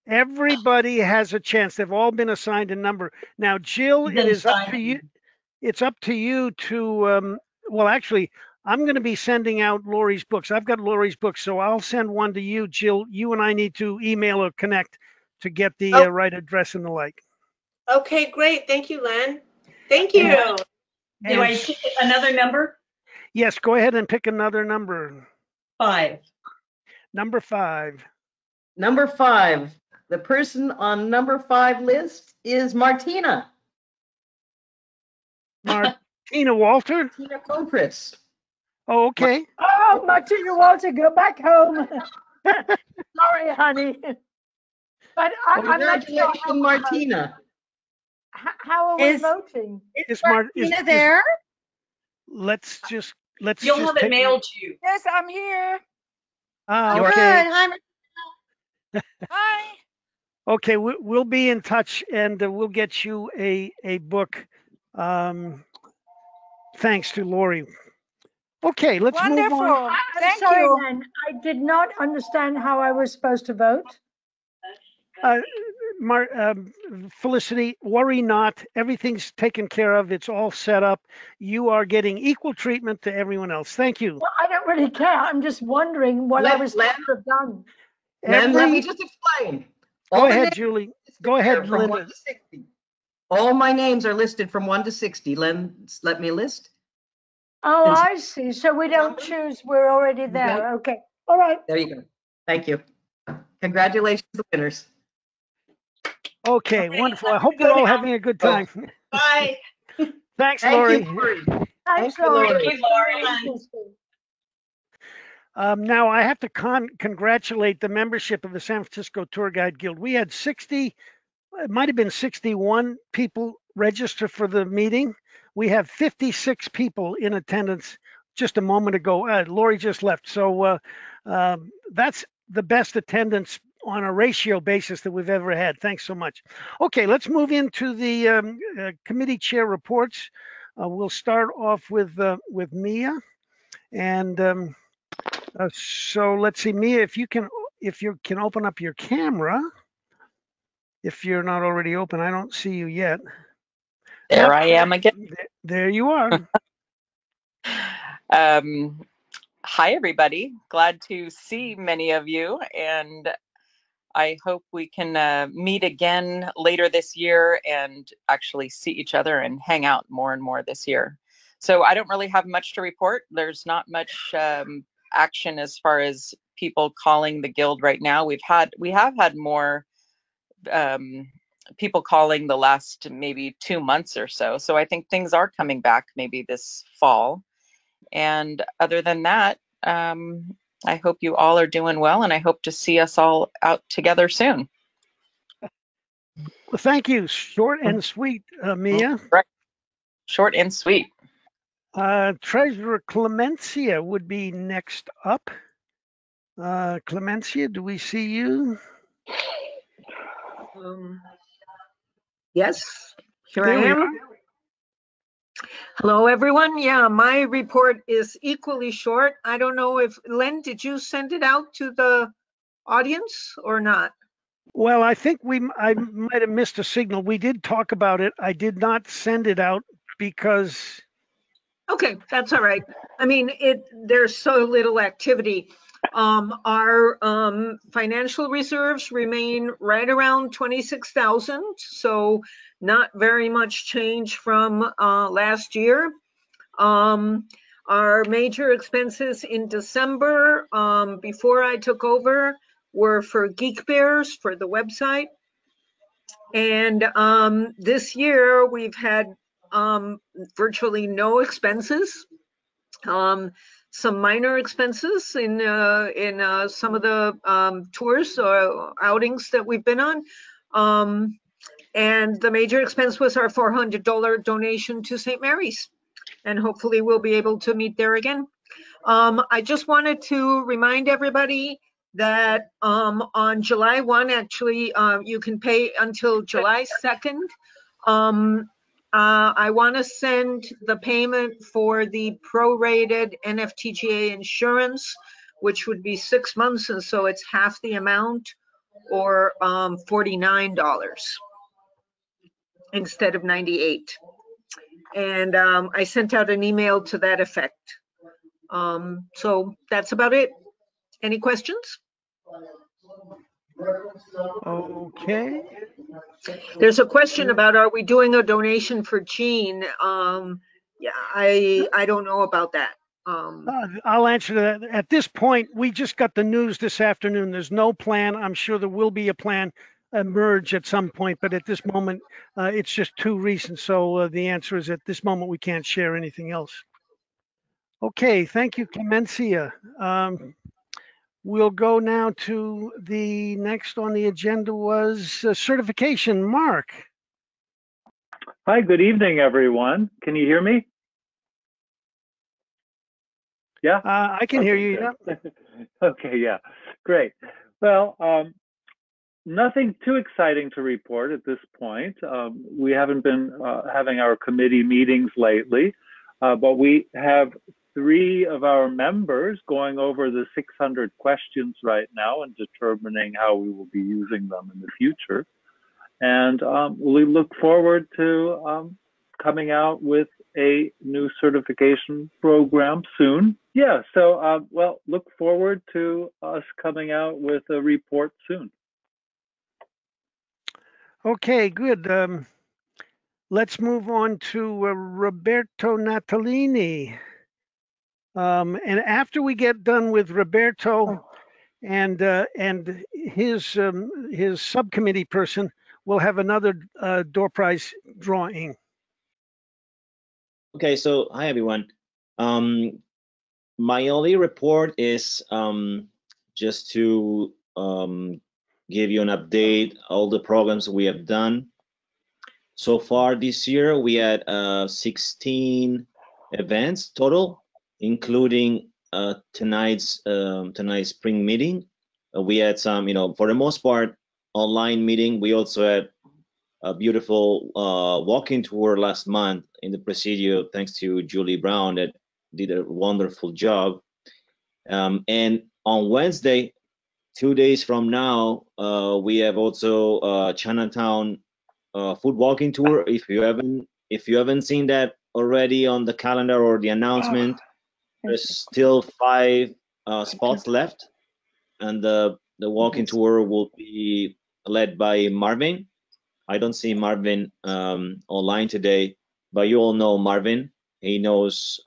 A: Everybody has a chance. They've all been assigned a number. Now, Jill, it is up to you. It's up to you to, well, actually, I'm going to be sending out Lori's books. I've got Lori's books, so I'll send one to you, Jill. You and I need to email or connect to get the right address and the like.
B: Okay, great. Thank you, Len. Thank you.
H: Do I pick another number?
A: Yes, go ahead and pick another number.
H: 5.
A: Number 5.
G: Number 5. The person on number 5 list is Martina.
A: Martina Walter?
G: Martina Kopris.
A: Oh, okay.
I: Oh, Martina Walter, go back home. Sorry, honey. But I'm not sure.
G: Congratulations, Martina.
I: How are we voting?
A: Is Martina
J: there?
A: Let's just
H: You'll have it mailed to you.
J: Yes, I'm here.
A: Okay.
J: Good. Hi. Hi.
A: Okay, we'll be in touch, and we'll get you a book. Thanks to Lori. Okay, let's move on.
I: I'm sorry, Len. I did not understand how I was supposed to vote.
A: Felicity, worry not. Everything's taken care of. It's all set up. You are getting equal treatment to everyone else. Thank you.
I: Well, I don't really care. I'm just wondering what I was supposed to have done.
G: Let me just explain.
A: Go ahead, Julie. Go ahead,
G: from
A: Linda.
G: 1 to 60. All my names are listed from 1 to 60. Let me list.
I: Oh, I see. So we don't choose. We're already there. Okay. All right.
G: There you go. Thank you. Congratulations to the winners.
A: Okay, wonderful. I hope you're all having a good time.
B: Bye.
A: Thanks, Lori.
I: Thanks, Lori.
A: Now, I have to congratulate the membership of the San Francisco Tour Guide Guild. We had 60, it might have been 61 people register for the meeting. We have 56 people in attendance just a moment ago. Lori just left. So that's the best attendance on a ratio basis that we've ever had. Thanks so much. Okay, let's move into the committee chair reports. We'll start off with Mia. And so let's see, Mia, if you can open up your camera. If you're not already open, I don't see you yet.
C: There I am again.
A: There you are.
C: Hi, everybody. Glad to see many of you, and I hope we can meet again later this year and actually see each other and hang out more and more this year. So I don't really have much to report. There's not much action as far as people calling the guild right now. We have had more people calling the last maybe 2 months or so. So I think things are coming back maybe this fall. And other than that, I hope you all are doing well, and I hope to see us all out together soon.
A: Well, thank you. Short and sweet, Mia.
C: Right. Short and sweet.
A: Treasurer Clemencia would be next up. Clemencia, do we see you?
K: Yes, here
A: There
K: I
A: we
K: am.
A: are.
K: Hello, everyone. Yeah, my report is equally short. I don't know if, Len, did you send it out to the audience or not?
A: Well, I think I might have missed a signal. We did talk about it. I did not send it out because.
K: Okay, that's all right. I mean, there's so little activity. Our financial reserves remain right around 26,000, so not very much change from last year. Our major expenses in December, before I took over, were for Geek Bears for the website. And this year we've had virtually no expenses. Some minor expenses in some of the tours or outings that we've been on. And the major expense was our $400 donation to St. Mary's. And hopefully we'll be able to meet there again. I just wanted to remind everybody that on July 1, actually, you can pay until July 2nd. I want to send the payment for the prorated NFTGA insurance, which would be 6 months, and so it's half the amount, or $49 instead of $98. And I sent out an email to that effect. So that's about it. Any questions?
A: Okay.
K: There's a question about, are we doing a donation for Jean? Yeah, I don't know about that.
A: I'll answer that. At this point, we just got the news this afternoon. There's no plan. I'm sure there will be a plan emerge at some point, but at this moment, it's just too recent. So the answer is at this moment, we can't share anything else. Okay, thank you, Clemencia. We'll go now to the next on the agenda was certification. Mark.
L: Hi, good evening, everyone. Can you hear me? Yeah?
A: I can hear you, yeah.
L: Okay, yeah, great. Well, nothing too exciting to report at this point. We haven't been having our committee meetings lately, but we have 3 of our members going over the 600 questions right now and determining how we will be using them in the future. And we look forward to coming out with a new certification program soon. Yeah, so well, look forward to us coming out with a report soon.
A: Okay, good. Let's move on to Roberto Natalini. And after we get done with Roberto and his subcommittee person, we'll have another door prize drawing.
M: Okay, so hi everyone. My only report is just to give you an update, all the programs we have done. So far this year, we had 16 events total, including tonight's spring meeting. We had some, for the most part, online meeting. We also had a beautiful walking tour last month in the Presidio, thanks to Julie Brown, that did a wonderful job. And on Wednesday, 2 days from now, we have also Chinatown food walking tour. If you haven't seen that already on the calendar or the announcement, there's still 5 spots left, and the walking tour will be led by Marvin. I don't see Marvin online today, but you all know Marvin. He knows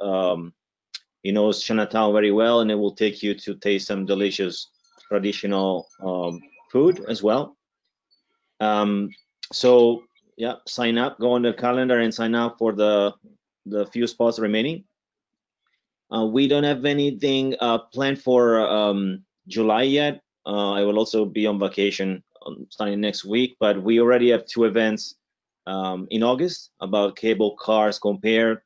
M: Chinatown very well, and it will take you to taste some delicious traditional food as well. So yeah, sign up, go on the calendar and sign up for the few spots remaining. We don't have anything planned for July yet. I will also be on vacation starting next week, but we already have 2 events in August about cable cars compared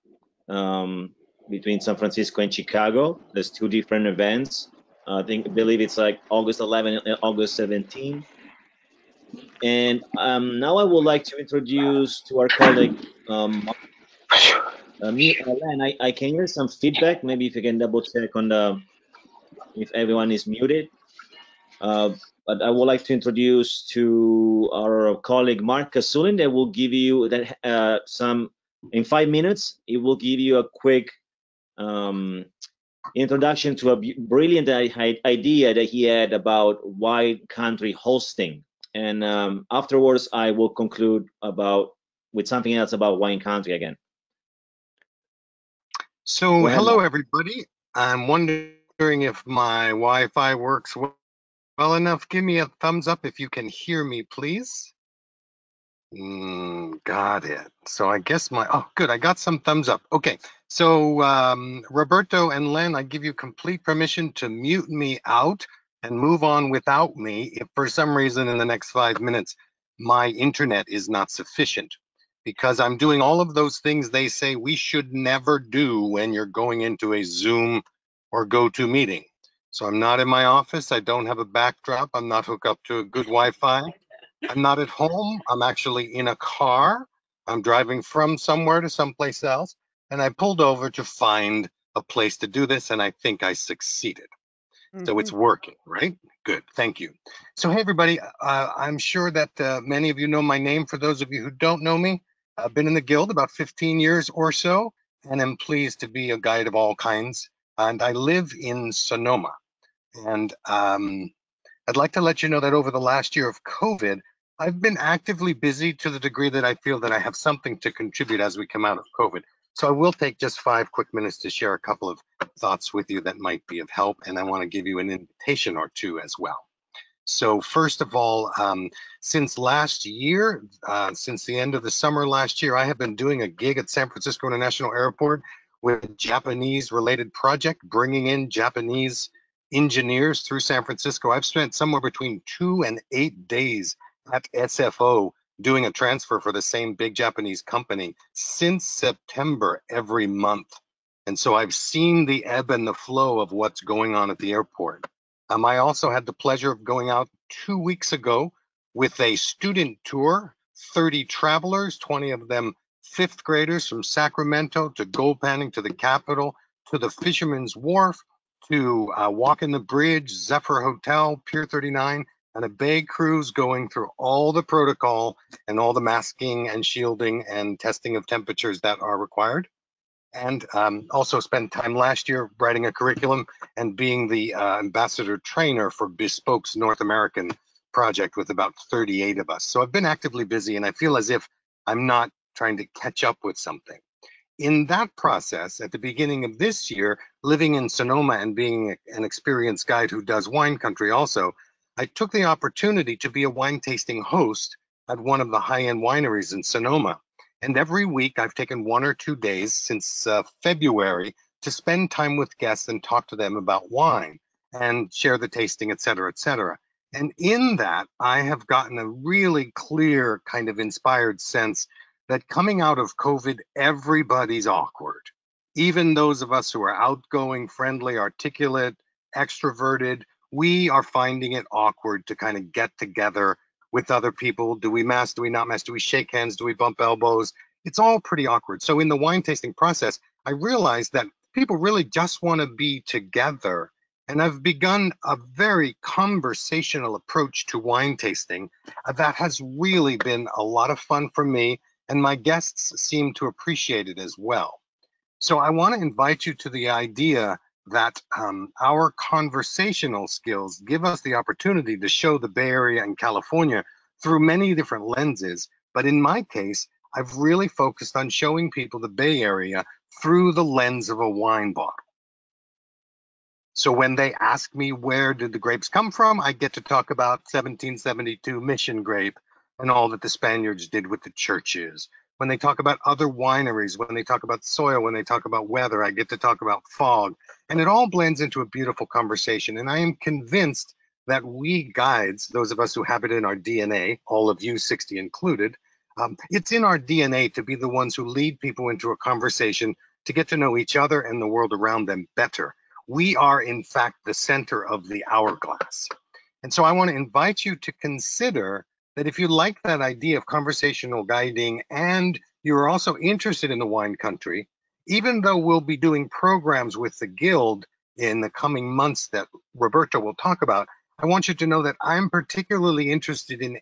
M: between San Francisco and Chicago. There's 2 different events. I believe it's like August 11 and August 17. And now I would like to introduce to our colleague, Len, I can hear some feedback. Maybe if you can double check on if everyone is muted. But I would like to introduce to our colleague, Mark Kasulin, that will give you in 5 minutes, it will give you a quick introduction to a brilliant idea that he had about wine country hosting. And afterwards, I will conclude with something else about wine country again.
N: So hello, everybody. I'm wondering if my Wi-Fi works well enough. Give me a thumbs up if you can hear me, please. Got it. So I guess oh, good. I got some thumbs up. Okay. So Roberto and Len, I give you complete permission to mute me out and move on without me if for some reason in the next 5 minutes my internet is not sufficient, because I'm doing all of those things they say we should never do when you're going into a Zoom or GoToMeeting. So I'm not in my office. I don't have a backdrop. I'm not hooked up to a good Wi-Fi. I'm not at home. I'm actually in a car. I'm driving from somewhere to someplace else. And I pulled over to find a place to do this, and I think I succeeded. So it's working, right? Good, thank you. So hey, everybody, I'm sure that many of you know my name. For those of you who don't know me, I've been in the Guild about 15 years or so, and I'm pleased to be a guide of all kinds. And I live in Sonoma. And I'd like to let you know that over the last year of COVID, I've been actively busy to the degree that I feel that I have something to contribute as we come out of COVID. So I will take just 5 quick minutes to share a couple of thoughts with you that might be of help, and I want to give you an invitation or 2 as well. So first of all, since last year, since the end of the summer last year, I have been doing a gig at San Francisco International Airport with a Japanese-related project, bringing in Japanese engineers through San Francisco. I've spent somewhere between 2 and 8 days at SFO doing a transfer for the same big Japanese company since September every month. And so I've seen the ebb and the flow of what's going on at the airport. I also had the pleasure of going out 2 weeks ago with a student tour, 30 travelers, 20 of them 5th graders from Sacramento to Gold Panning to the Capitol to the Fisherman's Wharf to Walk in the Bridge, Zephyr Hotel, Pier 39, and a bay cruise going through all the protocol and all the masking and shielding and testing of temperatures that are required. And also spent time last year writing a curriculum and being the ambassador trainer for Bespoke's North American project with about 38 of us. So I've been actively busy, and I feel as if I'm not trying to catch up with something. In that process, at the beginning of this year, living in Sonoma and being an experienced guide who does wine country also, I took the opportunity to be a wine tasting host at one of the high-end wineries in Sonoma. And every week I've taken 1 or 2 days since February to spend time with guests and talk to them about wine and share the tasting, et cetera, et cetera. And in that, I have gotten a really clear kind of inspired sense that coming out of COVID, everybody's awkward. Even those of us who are outgoing, friendly, articulate, extroverted, we are finding it awkward to kind of get together with other people. Do we mask? Do we not mask? Do we shake hands? Do we bump elbows? It's all pretty awkward. So in the wine tasting process, I realized that people really just want to be together. And I've begun a very conversational approach to wine tasting that has really been a lot of fun for me, and my guests seem to appreciate it as well. So I want to invite you to the idea that our conversational skills give us the opportunity to show the Bay Area and California through many different lenses. But in my case, I've really focused on showing people the Bay Area through the lens of a wine bottle. So when they ask me where did the grapes come from, I get to talk about 1772 Mission grape and all that the Spaniards did with the churches. When they talk about other wineries, when they talk about soil, when they talk about weather, I get to talk about fog. And it all blends into a beautiful conversation. And I am convinced that we guides, those of us who have it in our DNA, all of you 60 included, it's in our DNA to be the ones who lead people into a conversation to get to know each other and the world around them better. We are, in fact, the center of the hourglass. And so I want to invite you to consider that if you like that idea of conversational guiding and you're also interested in the wine country, even though we'll be doing programs with the Guild in the coming months that Roberto will talk about, I want you to know that I'm particularly interested in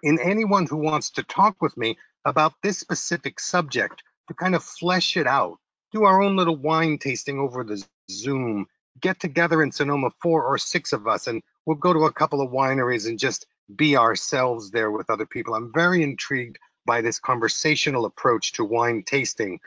N: anyone who wants to talk with me about this specific subject to kind of flesh it out, do our own little wine tasting over the Zoom, get together in Sonoma, 4 or 6 of us, and we'll go to a couple of wineries and just be ourselves there with other people. I'm very intrigued by this conversational approach to wine tasting.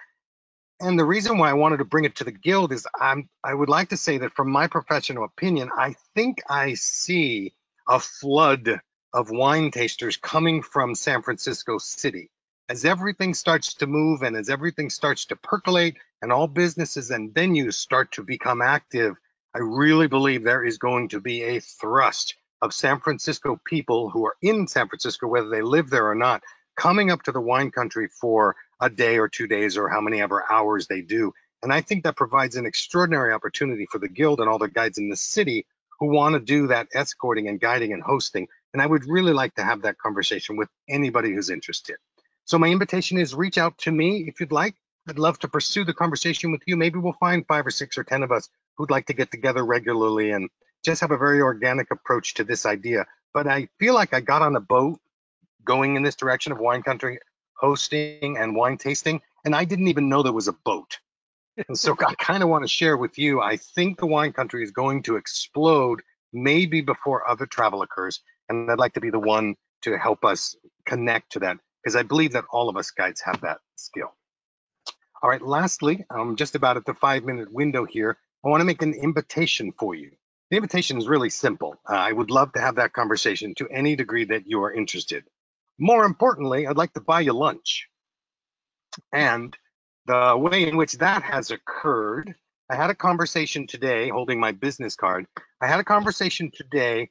N: And the reason why I wanted to bring it to the Guild is I would like to say that from my professional opinion, I think I see a flood of wine tasters coming from San Francisco City. As everything starts to move and as everything starts to percolate and all businesses and venues start to become active, I really believe there is going to be a thrust of San Francisco people who are in San Francisco, whether they live there or not, coming up to the wine country for a day or 2 days or how many ever hours they do. And I think that provides an extraordinary opportunity for the Guild and all the guides in the city who want to do that escorting and guiding and hosting. And I would really like to have that conversation with anybody who's interested. So my invitation is reach out to me if you'd like. I'd love to pursue the conversation with you. Maybe we'll find 5 or 6 or 10 of us who'd like to get together regularly and just have a very organic approach to this idea. But I feel like I got on a boat going in this direction of wine country, hosting and wine tasting, and I didn't even know there was a boat. And so I kind of want to share with you, I think the wine country is going to explode maybe before other travel occurs. And I'd like to be the one to help us connect to that, because I believe that all of us guides have that skill. All right, lastly, just about at the 5-minute window here, I want to make an invitation for you. The invitation is really simple. I would love to have that conversation to any degree that you are interested. More importantly, I'd like to buy you lunch. And the way in which that has occurred, I had a conversation today, holding my business card. I had a conversation today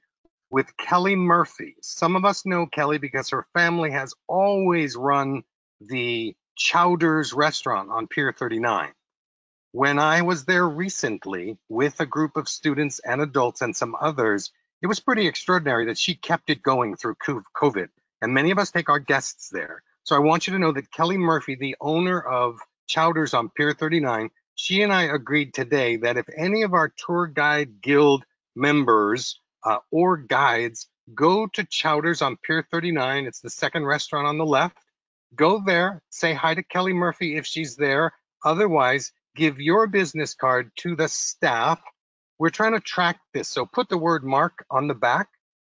N: with Kelly Murphy. Some of us know Kelly because her family has always run the Chowder's restaurant on Pier 39. When I was there recently with a group of students and adults and some others, it was pretty extraordinary that she kept it going through COVID. And many of us take our guests there. So I want you to know that Kelly Murphy, the owner of Chowder's on Pier 39, she and I agreed today that if any of our tour guide guild members or guides go to Chowder's on Pier 39, it's the second restaurant on the left, go there, say hi to Kelly Murphy if she's there. Otherwise, give your business card to the staff. We're trying to track this, so put the word Mark on the back.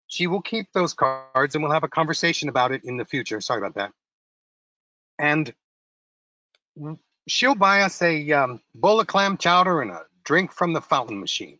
N: She will keep those cards and we'll have a conversation about it in the future. Sorry about that. And she'll buy us a bowl of clam chowder and a drink from the fountain machine.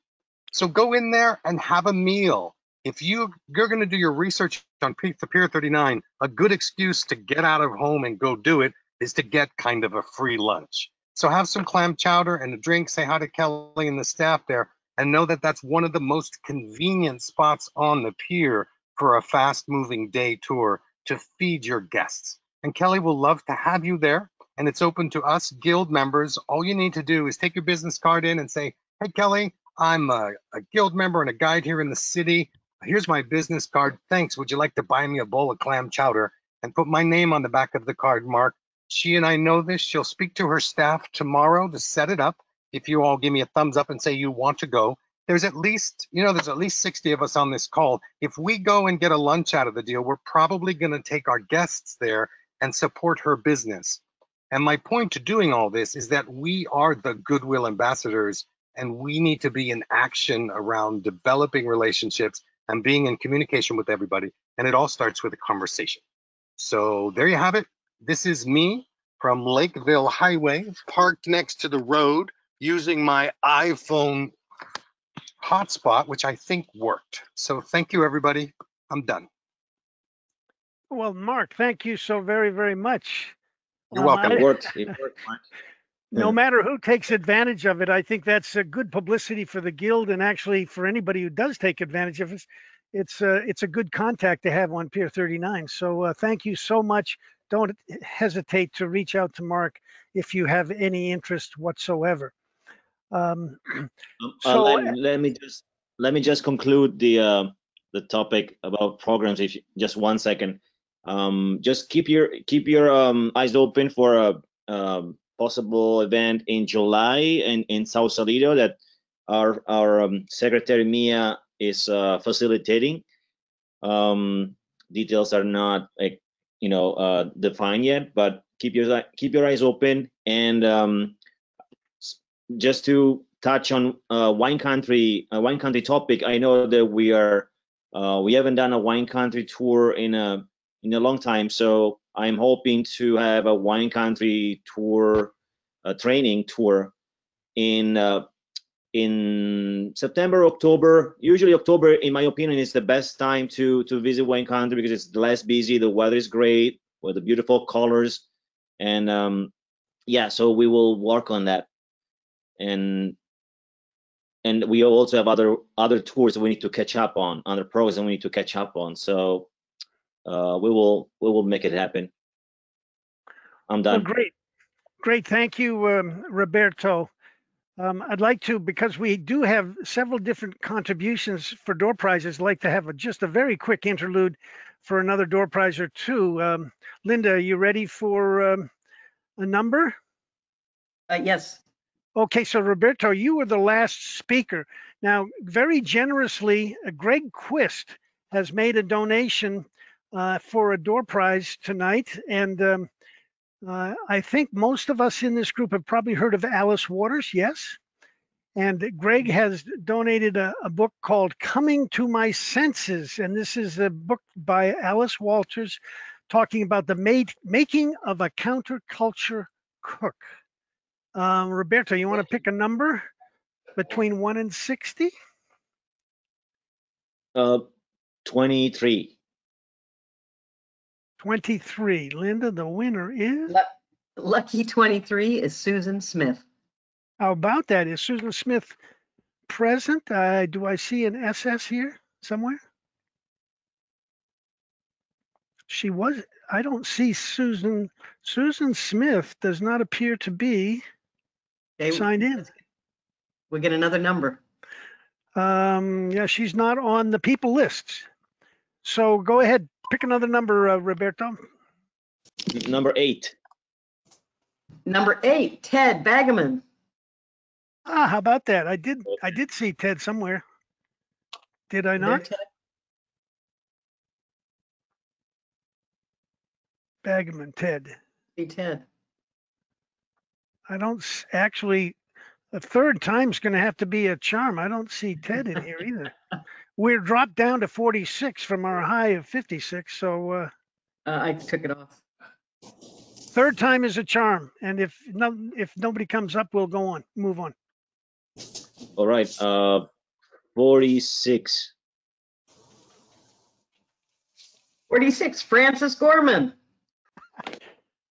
N: So go in there and have a meal. If you're going to do your research on Pier 39, a good excuse to get out of home and go do it is to get kind of a free lunch. So have some clam chowder and a drink, say hi to Kelly and the staff there, and know that that's one of the most convenient spots on the pier for a fast-moving day tour to feed your guests. And Kelly will love to have you there, and it's open to us guild members. All you need to do is take your business card in and say, hey, Kelly, I'm a guild member and a guide here in the city. Here's my business card. Thanks. Would you like to buy me a bowl of clam chowder? And put my name on the back of the card, Mark. She and I know this. She'll speak to her staff tomorrow to set it up. If you all give me a thumbs up and say you want to go, there's at least 60 of us on this call. If we go and get a lunch out of the deal, we're probably going to take our guests there and support her business. And my point to doing all this is that we are the goodwill ambassadors, and we need to be in action around developing relationships and being in communication with everybody. And it all starts with a conversation. So there you have it. This is me from Lakeville Highway, parked next to the road using my iPhone hotspot, which I think worked. So thank you, everybody. I'm done.
A: Well, Mark, thank you so very, very much.
N: You're welcome.
M: It worked. It worked, Mark.
A: No matter who takes advantage of it, I think that's a good publicity for the guild, and actually for anybody who does take advantage of it, it's a good contact to have on Pier 39. So thank you so much. Don't hesitate to reach out to Mark if you have any interest whatsoever.
M: Let me just conclude the topic about programs. If you, just 1 second, just keep your eyes open for a possible event in July in Sausalito that our secretary Mia is facilitating. Details are not defined yet, but keep your eyes open. And just to touch on wine country topic, I know that we haven't done a wine country tour in a long time, so I'm hoping to have a wine country tour, a training tour in September, October. Usually October, in my opinion, is the best time to visit wine country because it's less busy, the weather is great with the beautiful colors, and yeah, so we will work on that. And we also have other tours that we need to catch up on, other programs that we need to catch up on. So we will make it happen. I'm done.
A: Well, great. Thank you, Roberto. I'd like to, because we do have several different contributions for door prizes, like to have just a very quick interlude for another door prize or two. Linda, are you ready for a number?
G: Yes.
A: Okay, so Roberto, you were the last speaker. Now, very generously, Greg Quist has made a donation for a door prize tonight. And I think most of us in this group have probably heard of Alice Waters, yes? And Greg has donated a book called Coming to My Senses. And this is a book by Alice Waters talking about the making of a counterculture cook. Roberto, you want to pick a number between 1 and 60?
M: 23.
A: 23. Linda, the winner is?
G: Lucky 23 is Susan Smith.
A: How about that? Is Susan Smith present? Do I see an SS here somewhere? She was. I don't see Susan. Susan Smith does not appear to be signed in.
G: We get another number.
A: Yeah, she's not on the people list. So go ahead, pick another number, Roberto.
M: Number 8.
G: Number 8, Ted Bagaman.
A: Ah, how about that? I did see Ted somewhere. Did I not? Bagaman, Ted.
G: Hey, Ted.
A: I don't actually. The third time's going to have to be a charm. I don't see Ted in here either. We're dropped down to 46 from our high of 56. So
G: I took it off.
A: Third time is a charm, and if nobody comes up, we'll go on, move on.
M: All right, 46.
G: 46, Francis Gorman.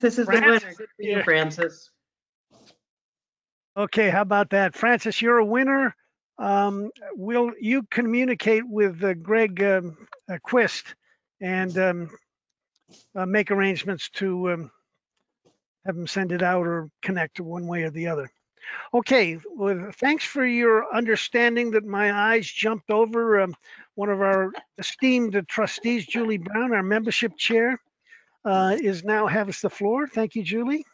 G: This is
A: Francis,
G: the winner. Good for you, Francis.
A: Okay, how about that, Francis? You're a winner. Will you communicate with Greg Quist and make arrangements to have him send it out or connect one way or the other? Okay, well, thanks for your understanding that my eyes jumped over one of our esteemed trustees, Julie Brown, our membership chair, is now has the floor. Thank you, Julie.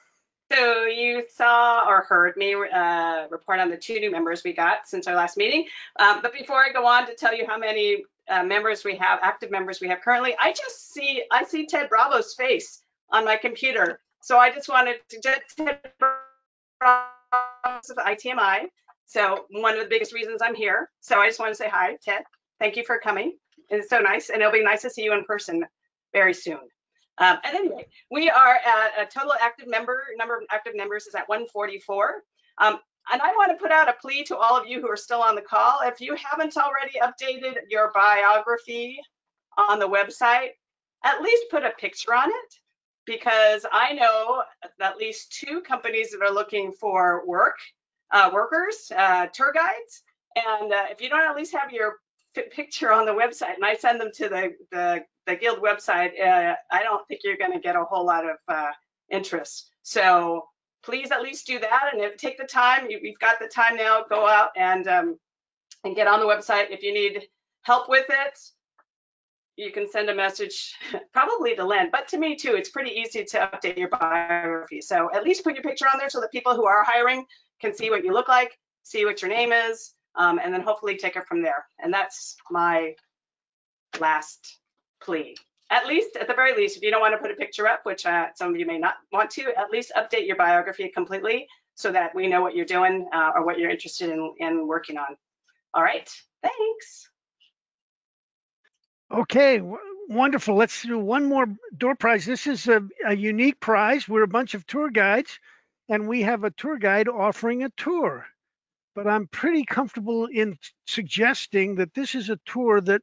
B: So you saw or heard me report on the 2 new members we got since our last meeting. But before I go on to tell you how many members we have, active members we have currently, I see Ted Bravo's face on my computer. So I just wanted to get Ted Bravo of ITMI. So one of the biggest reasons I'm here. So I just want to say hi, Ted. Thank you for coming. It's so nice, and it'll be nice to see you in person very soon. And anyway, we are at a total number of active members is at 144. And I want to put out a plea to all of you who are still on the call. If you haven't already updated your biography on the website, at least put a picture on it, because I know at least 2 companies that are looking for workers, tour guides. And if you don't at least have your picture on the website, and I send them to the Guild website, I don't think you're going to get a whole lot of interest. So please at least do that, and take the time. We've got the time now. Go out and get on the website. If you need help with it, you can send a message, probably to Len, but to me too. It's pretty easy to update your biography. So at least put your picture on there so that people who are hiring can see what you look like, see what your name is, and then hopefully take it from there. And that's my last plea. At least, at the very least, if you don't want to put a picture up, which some of you may not want to, at least update your biography completely so that we know what you're doing or what you're interested in working on. All right, thanks.
A: Okay, wonderful. Let's do one more door prize. This is a unique prize. We're a bunch of tour guides, and we have a tour guide offering a tour. But I'm pretty comfortable in suggesting that this is a tour that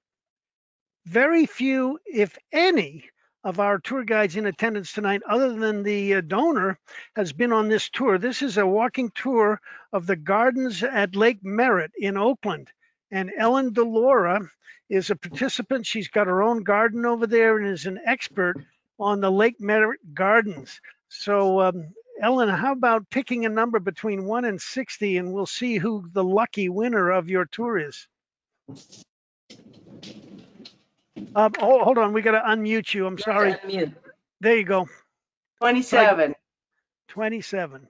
A: very few, if any, of our tour guides in attendance tonight, other than the donor, has been on this tour. This is a walking tour of the gardens at Lake Merritt in Oakland. And Ellen DeLaura is a participant. She's got her own garden over there and is an expert on the Lake Merritt gardens. So Ellen, how about picking a number between 1 and 60, and we'll see who the lucky winner of your tour is. Hold on, we got to unmute you. I'm sorry.
G: Unmute.
A: There you go.
O: 27.
A: 27.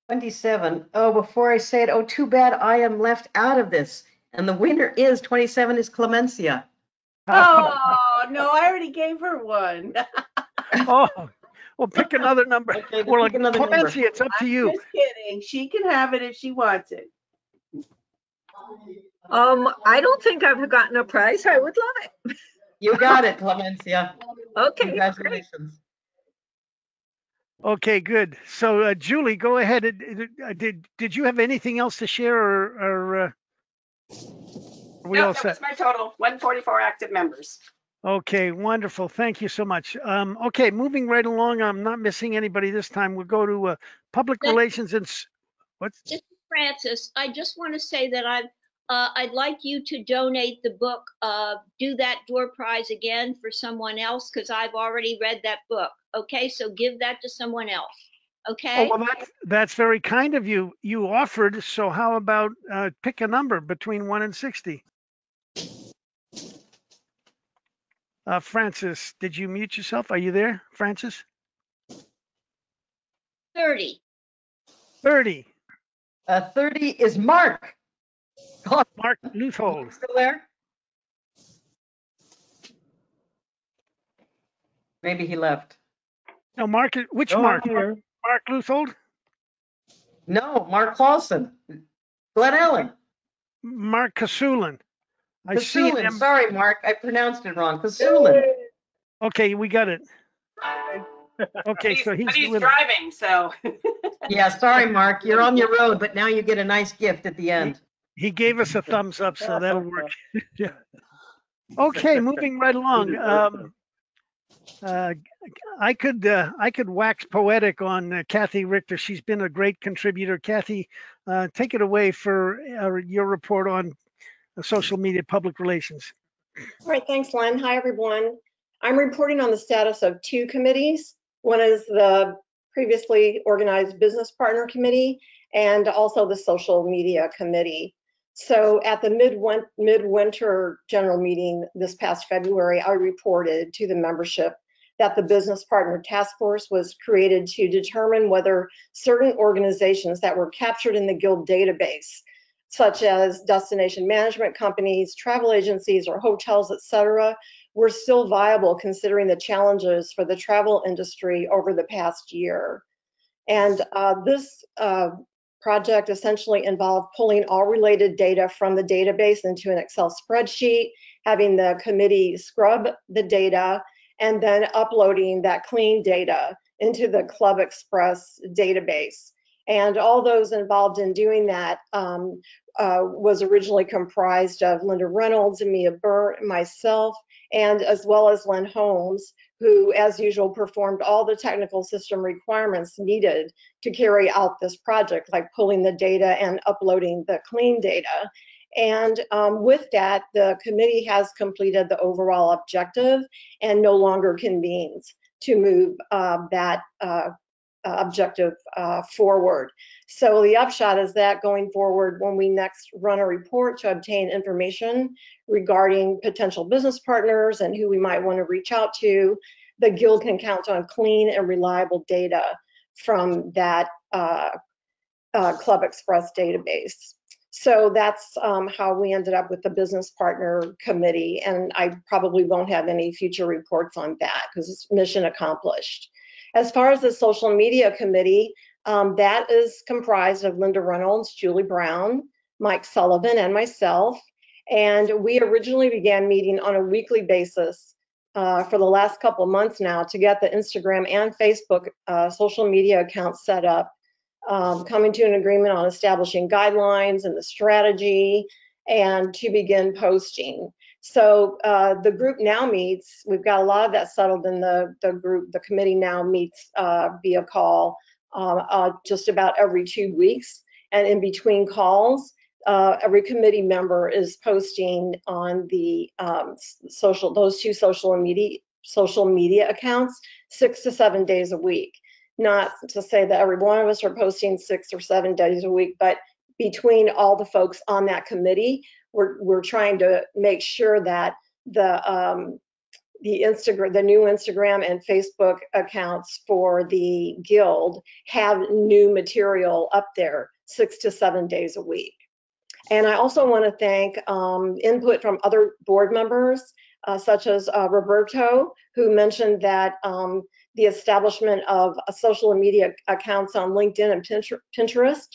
G: 27. Oh, before I say it, oh, too bad I am left out of this. And the winner is 27 is Clemencia.
O: Oh, no, I already gave her one.
A: Oh, well, pick another number.
G: Okay,
A: Well,
G: pick another
A: Clemencia,
G: number.
A: it's up to you.
O: Just kidding. She can have it if she wants it.
K: I don't think I've gotten a prize. I would love it.
G: You got it, Clemencia.
K: Okay.
G: Congratulations.
A: Okay, good. So, Julie, go ahead. Did you have anything else to share, or are we all
B: That
A: set?
B: was my total, 144 active members.
A: Okay, wonderful. Thank you so much. Okay, moving right along. I'm not missing anybody this time. We'll go to public relations and what's.
D: This is Francis. I just want to say that I'd like you to donate the book, Do That Door Prize Again, for someone else, because I've already read that book. Okay, so give that to someone else. Okay.
A: Oh, well, that's very kind of you. You offered. So how about pick a number between 1 and 60? Francis, did you mute yourself? Are you there, Francis?
D: 30.
A: 30.
G: 30 is Mark.
A: Mark Luthold.
G: Still there? Maybe he left.
A: No, Mark. Which
L: No,
A: Mark?
L: I'm here.
A: Mark Luthold?
G: No, Mark Clausen. Glen Ellen.
A: Mark Kasulin. I see
G: Kasulin.
A: him.
G: Sorry, Mark. I pronounced it wrong. Kasulin.
A: Okay, we got it. Okay, so
B: But
A: he's
B: he's
A: the winner.
B: driving, so.
G: Yeah, sorry, Mark. You're on your road, but now you get a nice gift at the end.
A: He gave us a thumbs up, so that'll work. Yeah. Okay, moving right along. I could wax poetic on Kathy Richter. She's been a great contributor. Kathy, take it away for your report on social media public relations.
P: All right, thanks, Len. Hi, everyone. I'm reporting on the status of 2 committees. One is the previously organized Business Partner Committee and also the Social Media Committee. So at the midwinter general meeting this past February, I reported to the membership that the Business Partner Task Force was created to determine whether certain organizations that were captured in the Guild database, such as destination management companies, travel agencies, or hotels, etc., were still viable considering the challenges for the travel industry over the past year. And this project essentially involved pulling all related data from the database into an Excel spreadsheet, having the committee scrub the data, and then uploading that clean data into the Club Express database. And all those involved in doing that was originally comprised of Linda Reynolds, Mia Burr, myself, and as well as Len Holmes, who, as usual, performed all the technical system requirements needed to carry out this project, like pulling the data and uploading the clean data. And with that, the committee has completed the overall objective and no longer convenes to move that objective forward. So the upshot is that going forward, when we next run a report to obtain information regarding potential business partners and who we might want to reach out to, the Guild can count on clean and reliable data from that Club Express database. So that's how we ended up with the business partner committee, and I probably won't have any future reports on that because it's mission accomplished. As far as the social media committee, that is comprised of Linda Reynolds, Julie Brown, Mike Sullivan, and myself. And we originally began meeting on a weekly basis for the last couple of months now to get the Instagram and Facebook social media accounts set up, coming to an agreement on establishing guidelines and the strategy, and to begin posting. So the group now meets, we've got a lot of that settled in the group. The committee now meets via call just about every 2 weeks. And in between calls, every committee member is posting on the those two social media accounts 6 to 7 days a week. Not to say that every one of us are posting 6 or 7 days a week, but between all the folks on that committee, we're trying to make sure that the new Instagram and Facebook accounts for the Guild have new material up there 6 to 7 days a week. And I also want to thank input from other board members, such as Roberto, who mentioned that the establishment of social media accounts on LinkedIn and Pinterest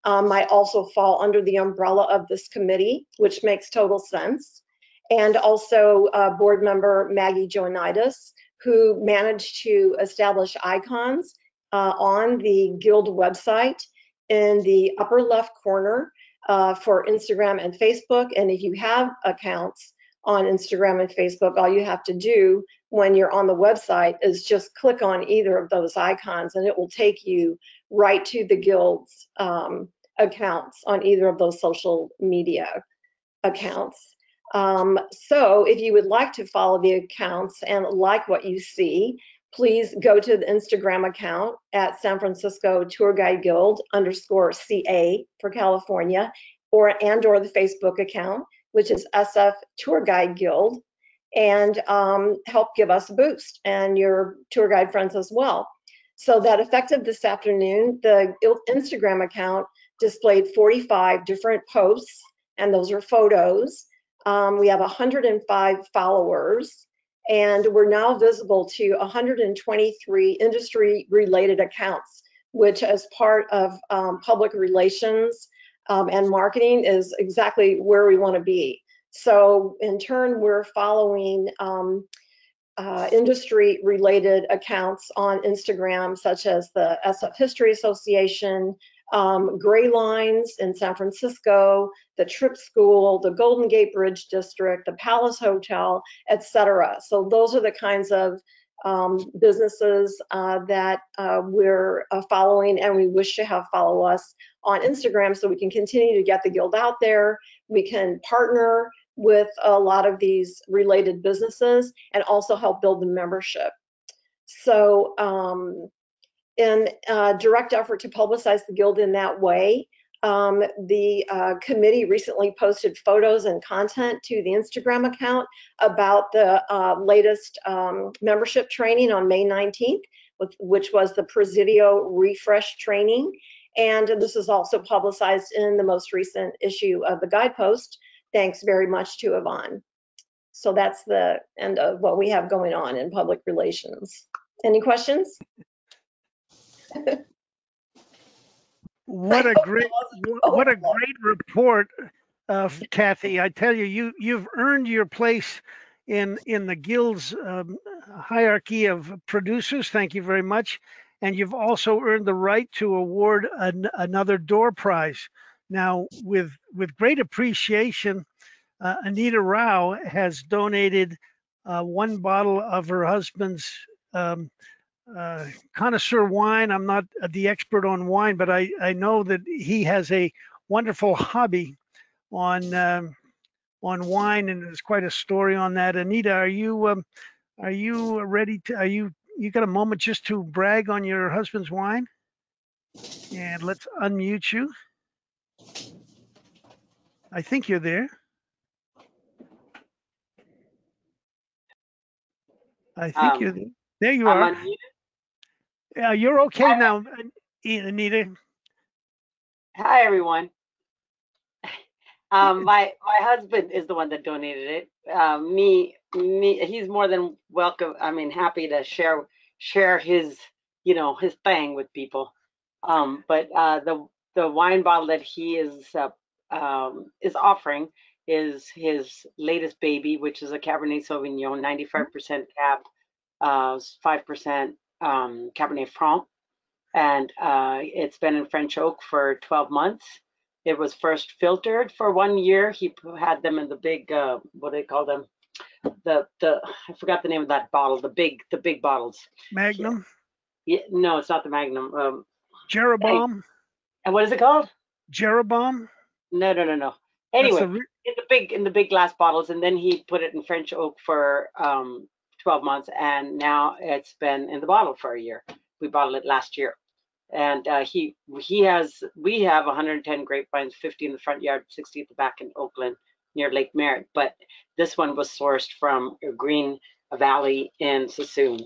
P: might also fall under the umbrella of this committee, which makes total sense. And also board member Maggie Joanitis, who managed to establish icons on the Guild website in the upper left corner for Instagram and Facebook. And if you have accounts on Instagram and Facebook, all you have to do when you're on the website is just click on either of those icons and it will take you right to the Guild's accounts on either of those social media accounts. So if you would like to follow the accounts and like what you see, please go to the Instagram account at San Francisco Tour Guide Guild _CA for California, or the Facebook account, which is SF Tour Guide Guild, and help give us a boost and your tour guide friends as well. So that effective this afternoon, the Instagram account displayed 45 different posts, and those are photos. We have 105 followers, and we're now visible to 123 industry-related accounts, which as part of public relations and marketing is exactly where we want to be. So in turn, we're following industry-related accounts on Instagram, such as the SF History Association, Gray Lines in San Francisco, the Trip School, the Golden Gate Bridge District, the Palace Hotel, etc. So those are the kinds of businesses that we're following, and we wish to have follow us on Instagram so we can continue to get the Guild out there. We can partner with a lot of these related businesses and also help build the membership. So in a direct effort to publicize the Guild in that way, the committee recently posted photos and content to the Instagram account about the latest membership training on May 19th, which was the Presidio Refresh training. And this is also publicized in the most recent issue of the Guidepost. Thanks very much to Yvonne. So that's the end of what we have going on in public relations. Any questions?
A: What a great report, Kathy. I tell you, you've earned your place in the Guild's hierarchy of producers. Thank you very much. And you've also earned the right to award another door prize. Now, with great appreciation, Anita Rao has donated one bottle of her husband's connoisseur wine. I'm not the expert on wine, but I know that he has a wonderful hobby on wine, and there's quite a story on that. Anita, are you ready to? You got a moment just to brag on your husband's wine? And let's unmute you. I think you're there. I think you're there. There you are.
Q: Unmuted.
A: Yeah, you're okay now, Anita.
Q: Hi, everyone. My husband is the one that donated it. He's more than welcome. I mean, happy to share his, his thing with people. But the wine bottle that he is offering is his latest baby, which is a Cabernet Sauvignon, 95% Cab, 5% Cabernet Franc, and it's been in French oak for 12 months. It was first filtered for 1 year. He had them in the big, what do they call them? I forgot the name of that bottle. The big bottles.
A: Magnum.
Q: Yeah, no, it's not the Magnum.
A: Jeroboam.
Q: And what is it called?
A: Jeroboam.
Q: No. Anyway, in the big glass bottles, and then he put it in French oak for 12 months, and now it's been in the bottle for a year. We bottled it last year, and we have 110 grapevines, 50 in the front yard, 60 at the back in Oakland near Lake Merritt. But this one was sourced from Green Valley in Sassoon.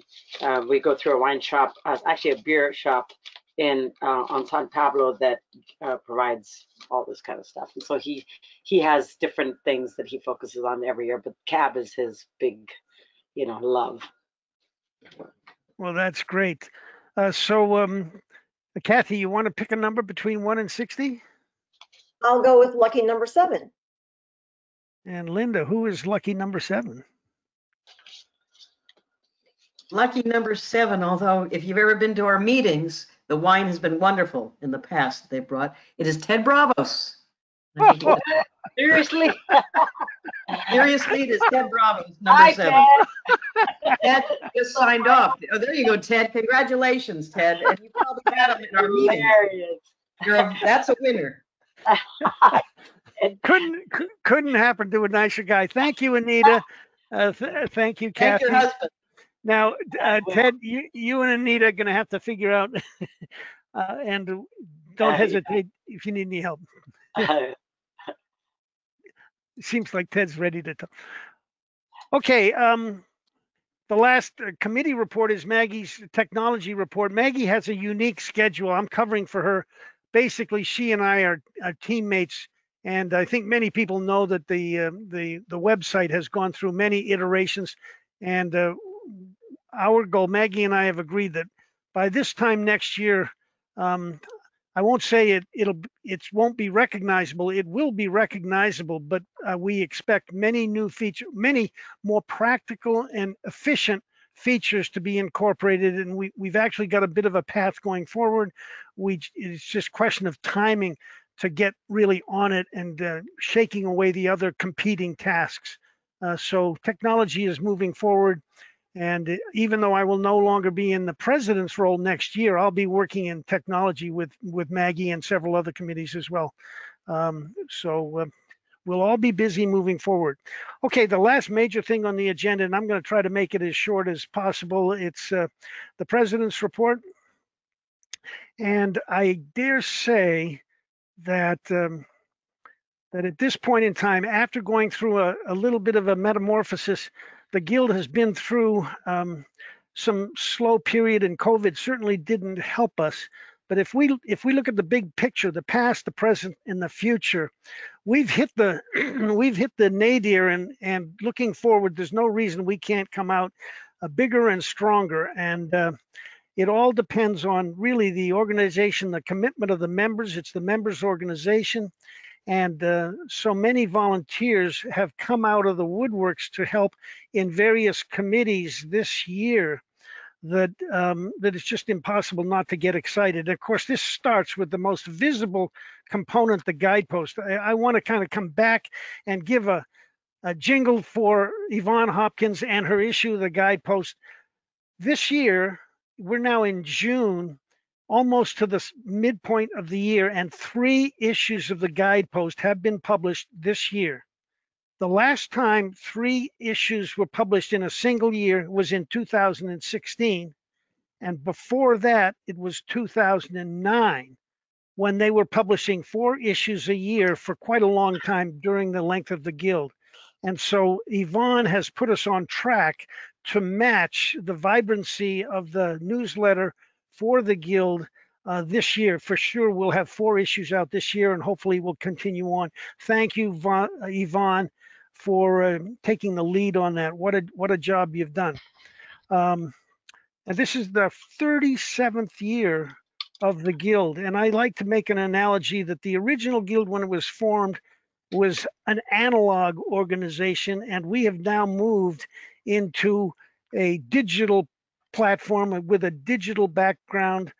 Q: We go through a wine shop, actually a beer shop on San Pablo that provides all this kind of stuff. And so he has different things that he focuses on every year, but Cab is his big, love.
A: Well, that's great. So, Kathy, you want to pick a number between 1 and 60?
P: I'll go with lucky number 7.
A: And Linda, who is lucky number 7?
G: Lucky number 7, although if you've ever been to our meetings, the wine has been wonderful in the past that they brought. It is Ted Bravos.
Q: Seriously?
G: Seriously, it is Ted Bravos, number 7. Ted just signed off. Oh, there you go, Ted. Congratulations, Ted. And you probably had him in our meeting. That's a winner.
A: Couldn't happen to a nicer guy. Thank you, Anita. Thank you, Kathy.
G: Thank your husband.
A: Now, Ted, you and Anita are going to have to figure out, and don't hesitate if you need any help. It seems like Ted's ready to talk. Okay, the last committee report is Maggie's technology report. Maggie has a unique schedule. I'm covering for her. Basically, she and I are teammates, and I think many people know that the website has gone through many iterations, and our goal, Maggie and I have agreed that by this time next year, I won't say it won't be recognizable. It will be recognizable, but we expect many new features, many more practical and efficient features to be incorporated, and we've actually got a bit of a path going forward. It's just a question of timing to get really on it and shaking away the other competing tasks. So technology is moving forward. And even though I will no longer be in the president's role next year, I'll be working in technology with Maggie and several other committees as well. So we'll all be busy moving forward. Okay, the last major thing on the agenda, and I'm going to try to make it as short as possible. It's the president's report. And I dare say that that at this point in time, after going through a little bit of a metamorphosis, the Guild has been through some slow period, and COVID certainly didn't help us. But if we look at the big picture, the past, the present, and the future, we've hit the nadir, and looking forward, there's no reason we can't come out bigger and stronger. And it all depends on really the organization, the commitment of the members. It's the members' organization. And so many volunteers have come out of the woodworks to help in various committees this year that it's just impossible not to get excited. Of course, this starts with the most visible component, the guidepost. I want to kind of come back and give a jingle for Yvonne Hopkins and her issue, The Guidepost. This year, we're now in June, almost to the midpoint of the year, and 3 issues of The Guidepost have been published this year. The last time 3 issues were published in a single year was in 2016. And before that, it was 2009, when they were publishing 4 issues a year for quite a long time during the length of the Guild. And so Yvonne has put us on track to match the vibrancy of the newsletter for the Guild this year. For sure, we'll have 4 issues out this year, and hopefully we'll continue on. Thank you, Yvonne, for taking the lead on that. What a job you've done. And this is the 37th year of the Guild, and I like to make an analogy that the original Guild, when it was formed, was an analog organization, and we have now moved into a digital platform with a digital background,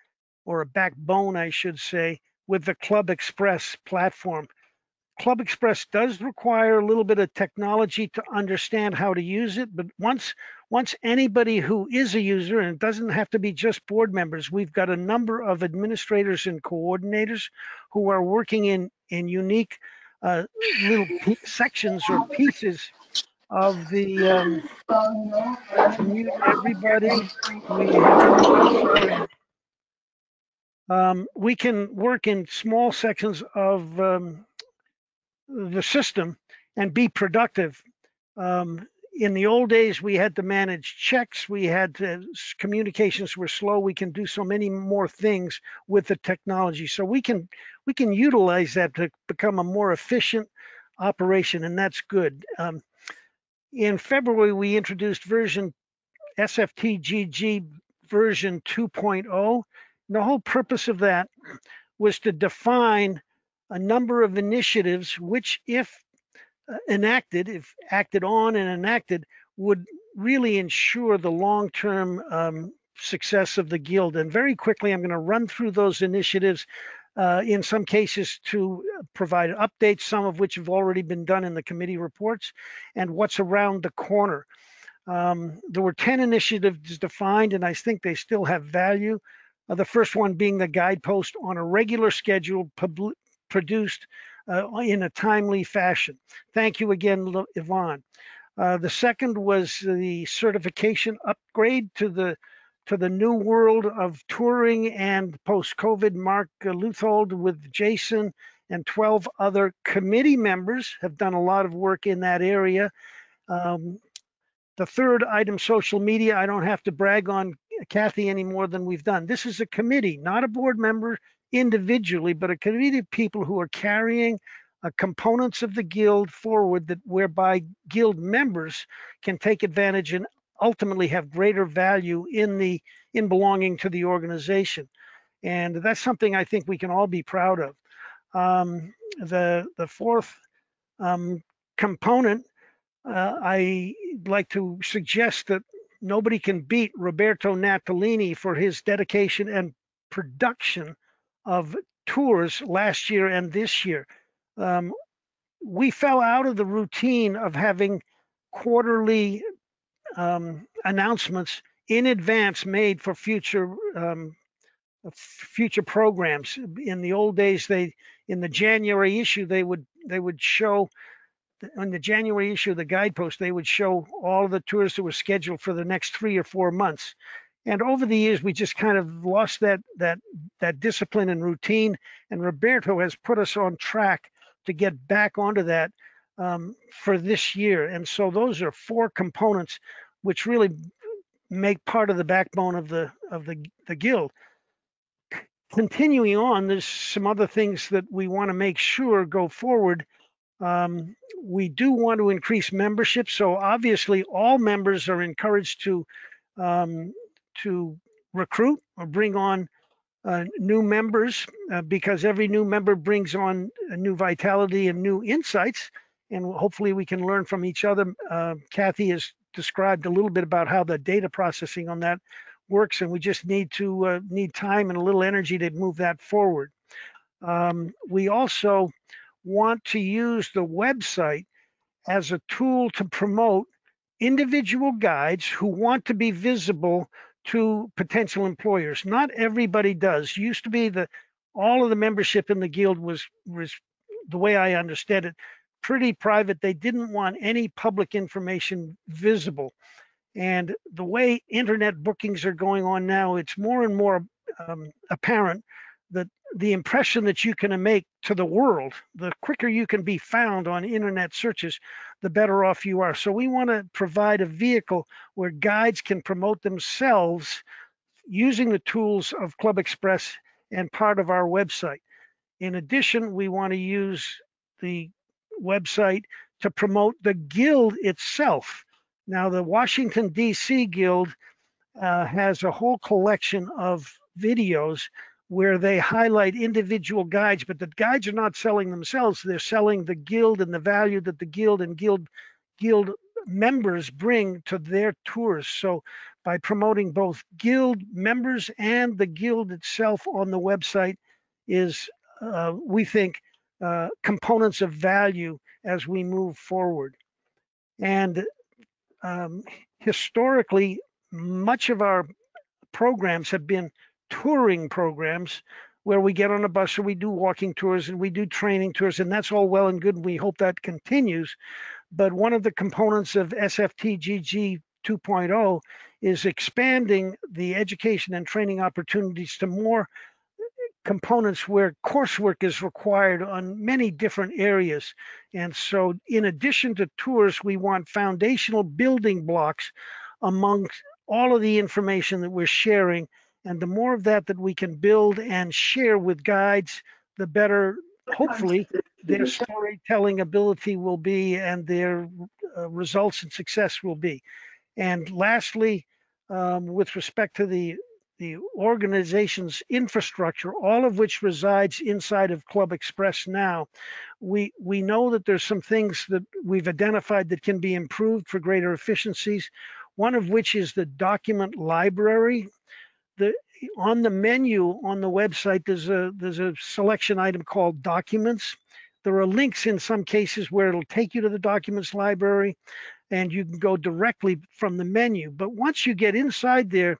A: or a backbone, I should say, with the Club Express platform. Club Express does require a little bit of technology to understand how to use it, but once anybody who is a user, and it doesn't have to be just board members, we've got a number of administrators and coordinators who are working in unique little sections or pieces of the to mute everybody. We can work in small sections of the system and be productive. In the old days, we had to manage checks. We had communications were slow. We can do so many more things with the technology. So we can utilize that to become a more efficient operation, and that's good. In February, we introduced SFTGG version 2.0. The whole purpose of that was to define a number of initiatives which, if acted on and enacted, would really ensure the long-term success of the Guild. And very quickly, I'm going to run through those initiatives, in some cases to provide updates, some of which have already been done in the committee reports, and what's around the corner. There were 10 initiatives defined, and I think they still have value. The first one being the Guidepost on a regular schedule, produced in a timely fashion. Thank you again, Yvonne. The second was the certification upgrade to the new world of touring and post-COVID. Mark Luthold with Jason and 12 other committee members have done a lot of work in that area. The third item, social media, I don't have to brag on Kathy any more than we've done. This is a committee, not a board member individually, but a committee of people who are carrying components of the Guild forward, that whereby Guild members can take advantage and ultimately have greater value in belonging to the organization. And that's something I think we can all be proud of. The fourth component, I like to suggest that nobody can beat Roberto Natalini for his dedication and production of tours last year and this year. We fell out of the routine of having quarterly announcements in advance made for future programs. In the old days, in the January issue, they would show, on the January issue of the Guidepost, they would show all of the tours that were scheduled for the next 3 or 4 months. And over the years, we just kind of lost that discipline and routine. And Roberto has put us on track to get back onto that for this year. And so those are 4 components which really make part of the backbone of the Guild. Continuing on, there's some other things that we want to make sure go forward. We do want to increase membership. So obviously all members are encouraged to recruit or bring on new members, because every new member brings on a new vitality and new insights, and hopefully we can learn from each other. Kathy has described a little bit about how the data processing on that works, and we just need time and a little energy to move that forward. We also want to use the website as a tool to promote individual guides who want to be visible to potential employers. Not everybody does. Used to be all of the membership in the guild was the way I understand it, pretty private. They didn't want any public information visible. And the way internet bookings are going on now, it's more and more apparent that the impression that you can make to the world, the quicker you can be found on internet searches, the better off you are. So we want to provide a vehicle where guides can promote themselves using the tools of Club Express and part of our website. In addition, we want to use the website to promote the guild itself. Now, the Washington, D.C. Guild has a whole collection of videos where they highlight individual guides, but the guides are not selling themselves. They're selling the guild and the value that the guild and guild members bring to their tours. So by promoting both guild members and the guild itself on the website is, we think, components of value as we move forward. And historically, much of our programs have been touring programs where we get on a bus or we do walking tours and we do training tours, and that's all well and good, and we hope that continues. But one of the components of SFTGG 2.0 is expanding the education and training opportunities to more components where coursework is required on many different areas. And so in addition to tours, we want foundational building blocks amongst all of the information that we're sharing. And the more of that we can build and share with guides, the better, hopefully, their storytelling ability will be and their results and success will be. And lastly, with respect to the organization's infrastructure, all of which resides inside of Club Express now, we know that there's some things that we've identified that can be improved for greater efficiencies, one of which is the document library. On the menu on the website, there's a selection item called Documents. There are links in some cases where it'll take you to the Documents library, and you can go directly from the menu. But once you get inside there,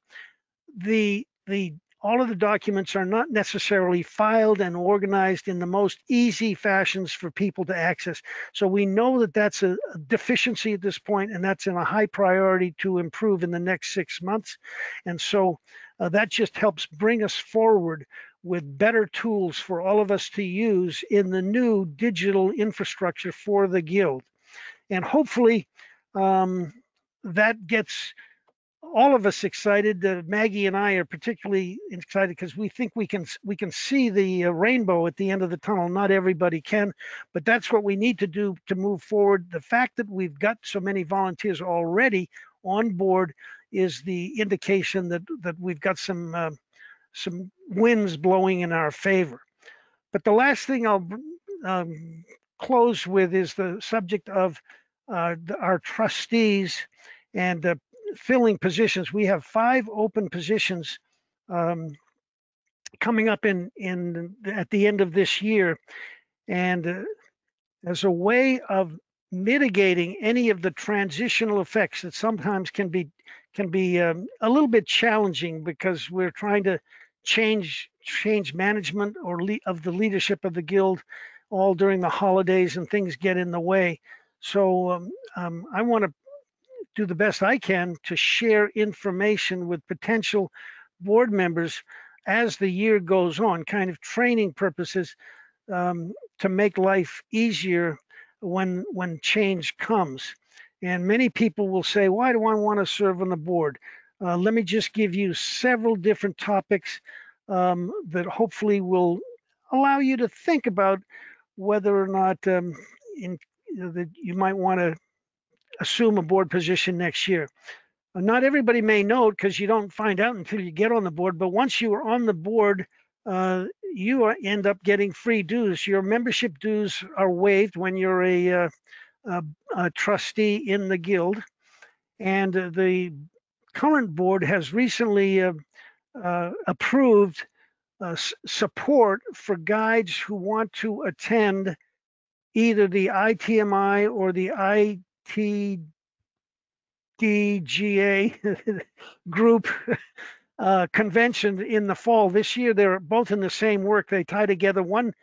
A: all of the documents are not necessarily filed and organized in the most easy fashions for people to access. So we know that that's a deficiency at this point, and that's in a high priority to improve in the next 6 months. And so that just helps bring us forward with better tools for all of us to use in the new digital infrastructure for the Guild. And hopefully that gets all of us excited. Maggie and I are particularly excited because we think we can see the rainbow at the end of the tunnel. Not everybody can, but that's what we need to do to move forward. The fact that we've got so many volunteers already on board is the indication that we've got some winds blowing in our favor. But the last thing I'll close with is the subject of our trustees and filling positions. We have 5 open positions coming up at the end of this year, and as a way of mitigating any of the transitional effects that sometimes can be a little bit challenging because we're trying to change management or of the leadership of the Guild all during the holidays and things get in the way. So I want to do the best I can to share information with potential board members as the year goes on, kind of training purposes to make life easier when change comes. And many people will say, why do I want to serve on the board? Let me just give you several different topics that hopefully will allow you to think about whether or not that you might want to assume a board position next year. Not everybody may know it because you don't find out until you get on the board, but once you are on the board, you end up getting free dues. Your membership dues are waived when you're a trustee in the Guild, and the current board has recently approved support for guides who want to attend either the ITMI or the ITDGA group convention in the fall. This year, they're both in the same work. They tie together. One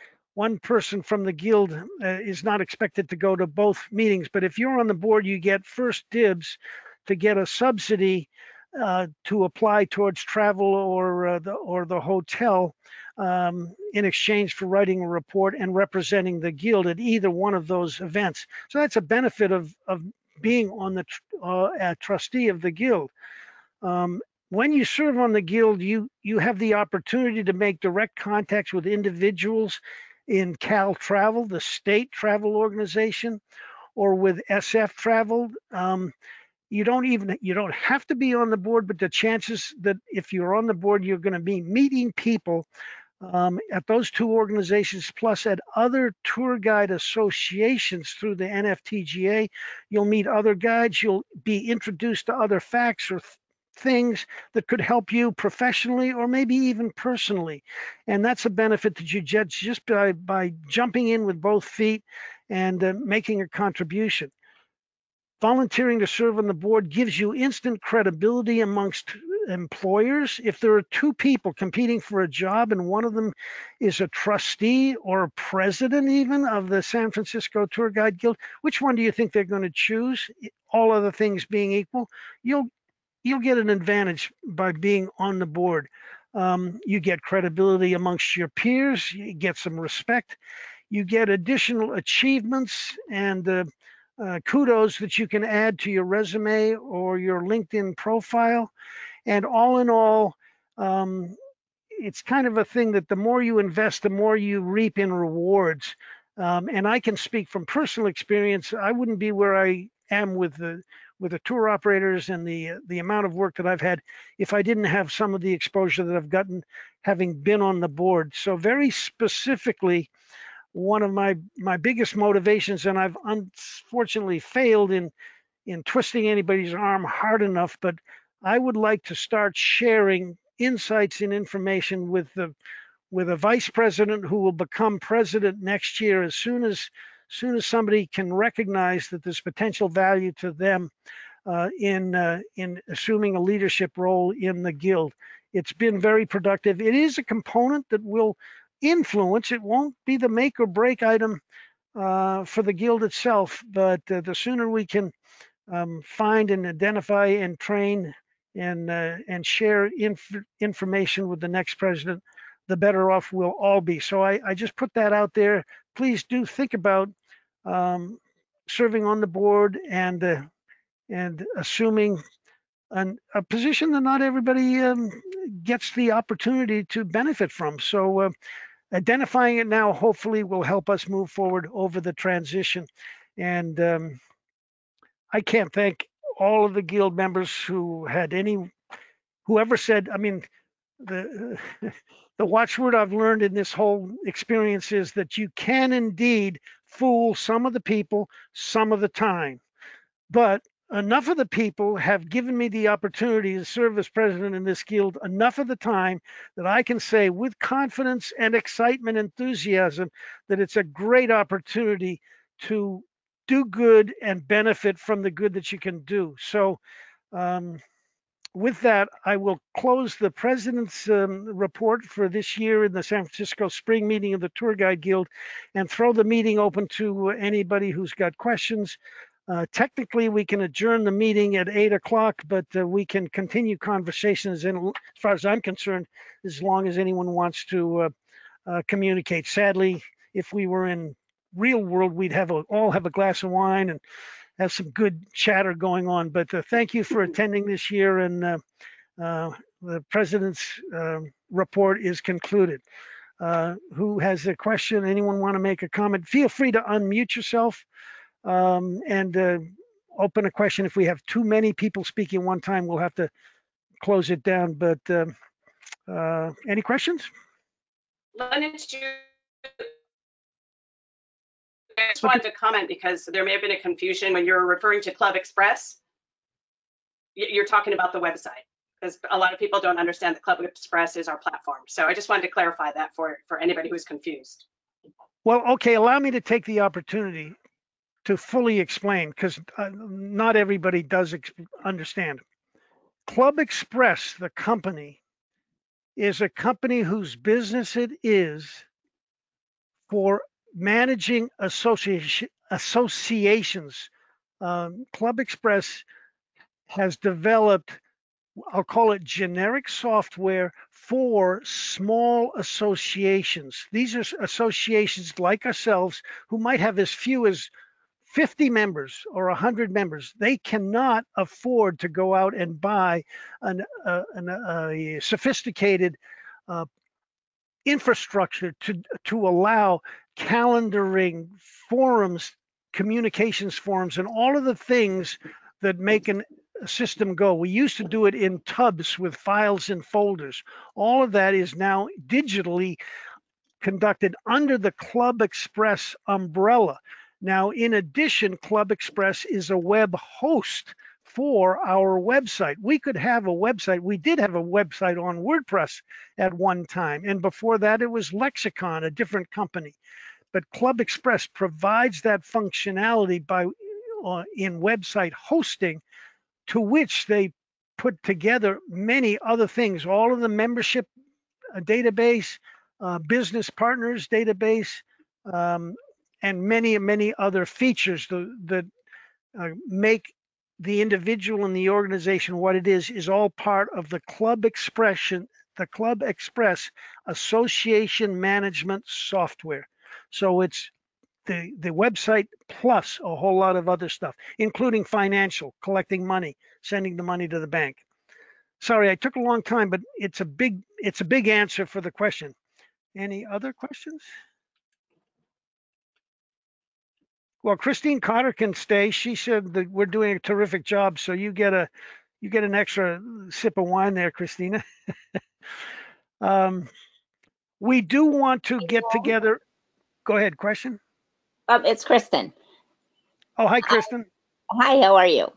A: person from the guild is not expected to go to both meetings, but if you're on the board, you get first dibs to get a subsidy to apply towards travel or the hotel in exchange for writing a report and representing the guild at either one of those events. So that's a benefit of being on the trustee of the guild. When you serve on the guild, you have the opportunity to make direct contacts with individuals in Cal Travel, the state travel organization, or with SF Travel. You don't have to be on the board, but the chances that if you're on the board, you're going to be meeting people at those two organizations, plus at other tour guide associations through the NFTGA. You'll meet other guides. You'll be introduced to other facts or things that could help you professionally or maybe even personally. And that's a benefit that you get just by jumping in with both feet and making a contribution. Volunteering to serve on the board gives you instant credibility amongst employers. If there are two people competing for a job and one of them is a trustee or a president even of the San Francisco Tour Guide Guild, which one do you think they're going to choose? All other things being equal, you'll get an advantage by being on the board. You get credibility amongst your peers, you get some respect, you get additional achievements and kudos that you can add to your resume or your LinkedIn profile. And all in all, it's kind of a thing that the more you invest, the more you reap in rewards. And I can speak from personal experience. I wouldn't be where I am with the tour operators and the amount of work that I've had if I didn't have some of the exposure that I've gotten having been on the board. So very specifically, one of my biggest motivations, and I've unfortunately failed in twisting anybody's arm hard enough, but I would like to start sharing insights and information with a vice president who will become president next year as soon as somebody can recognize that there's potential value to them in assuming a leadership role in the guild. It's been very productive. It is a component that will influence. It won't be the make or break item for the guild itself, but the sooner we can find and identify and train and share information with the next president, the better off we'll all be. So I just put that out there. Please do think about serving on the board and assuming a position that not everybody gets the opportunity to benefit from. So identifying it now hopefully will help us move forward over the transition. And I can't thank all of the guild members whoever said, I mean, the watchword I've learned in this whole experience is that you can indeed fool some of the people some of the time, but enough of the people have given me the opportunity to serve as president in this guild enough of the time that I can say with confidence and excitement, enthusiasm, that it's a great opportunity to do good and benefit from the good that you can do. So with that, I will close the president's report for this year in the San Francisco spring meeting of the Tour Guide Guild and throw the meeting open to anybody who's got questions. Technically, we can adjourn the meeting at 8 o'clock, but we can continue conversations, and as far as I'm concerned, as long as anyone wants to communicate. Sadly, if we were in real world, we'd all have a glass of wine and have some good chatter going on. But thank you for attending this year, and the president's report is concluded. Who has a question? Anyone want to make a comment? Feel free to unmute yourself and open a question. If we have too many people speaking one time, we'll have to close it down. But any questions?
B: I just wanted to comment because there may have been a confusion when you're referring to Club Express. You're talking about the website, because a lot of people don't understand that Club Express is our platform. So I just wanted to clarify that for anybody who's confused.
A: Well, okay, allow me to take the opportunity to fully explain, because not everybody does understand. Club Express, the company, is a company whose business it is for managing associations. Club Express has developed, I'll call it generic software for small associations. These are associations like ourselves who might have as few as 50 members or 100 members. They cannot afford to go out and buy a sophisticated infrastructure to allow calendaring, forums, communications forums, and all of the things that make a system go. We used to do it in tubs with files and folders. All of that is now digitally conducted under the Club Express umbrella. Now, in addition, Club Express is a web host for our website. We could have a website. We did have a website on WordPress at one time. And before that, it was Lexicon, a different company. But Club Express provides that functionality in website hosting, to which they put together many other things, all of the membership database, business partners database, and many other features that make the individual and the organization what it is all part of the Club Express association management software. So it's the website plus a whole lot of other stuff, including financial, collecting money, sending the money to the bank. Sorry, I took a long time, but it's a big answer for the question. Any other questions? Well, Christine Cotter can stay. She said that we're doing a terrific job, so you get an extra sip of wine there, Christina. We do want to get together. Go ahead, question.
R: It's Kristen.
A: Oh, hi, Kristen.
R: Hi, how are you?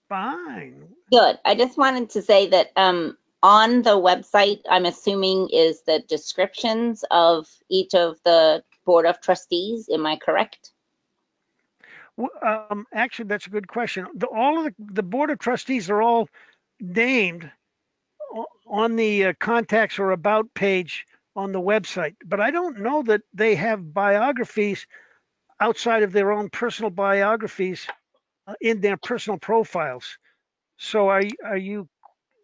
A: Fine.
R: Good. I just wanted to say that on the website, I'm assuming is the descriptions of each of the Board of Trustees. Am I correct?
A: Actually, that's a good question. All of the Board of Trustees are all named on the contacts or about page on the website, but I don't know that they have biographies outside of their own personal biographies in their personal profiles. So are you?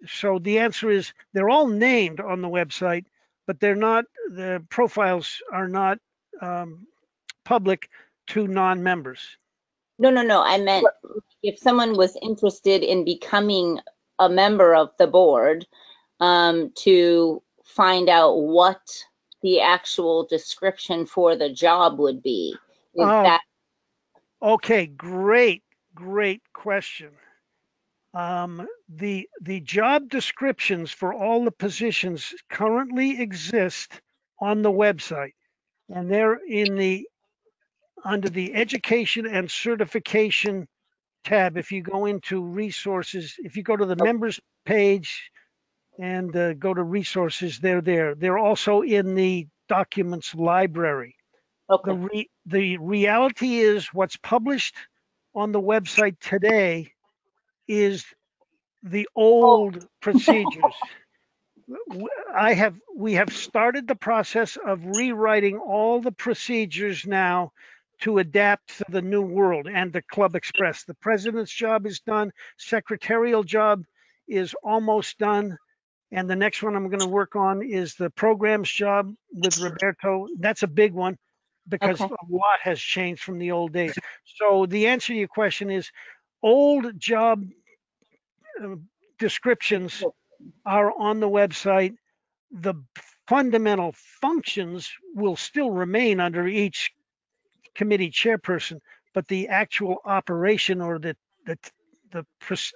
A: So the answer is they're all named on the website, but they're not. The profiles are not public to non-members.
R: No. I meant if someone was interested in becoming a member of the board, to find out what the actual description for the job would be. Is that
A: okay? Great question. The job descriptions for all the positions currently exist on the website, and they're under the education and certification tab. If you go into resources, if you go to the members page and go to resources, they're there. They're also in the documents library.
R: Okay.
A: The reality is what's published on the website today is the old procedures. We have started the process of rewriting all the procedures now to adapt to the new world and the Club Express. The president's job is done. Secretarial job is almost done. And the next one I'm going to work on is the programs job with Roberto. That's a big one because a lot has changed from the old days. So the answer to your question is old job descriptions are on the website. The fundamental functions will still remain under each committee chairperson, but the actual operation or the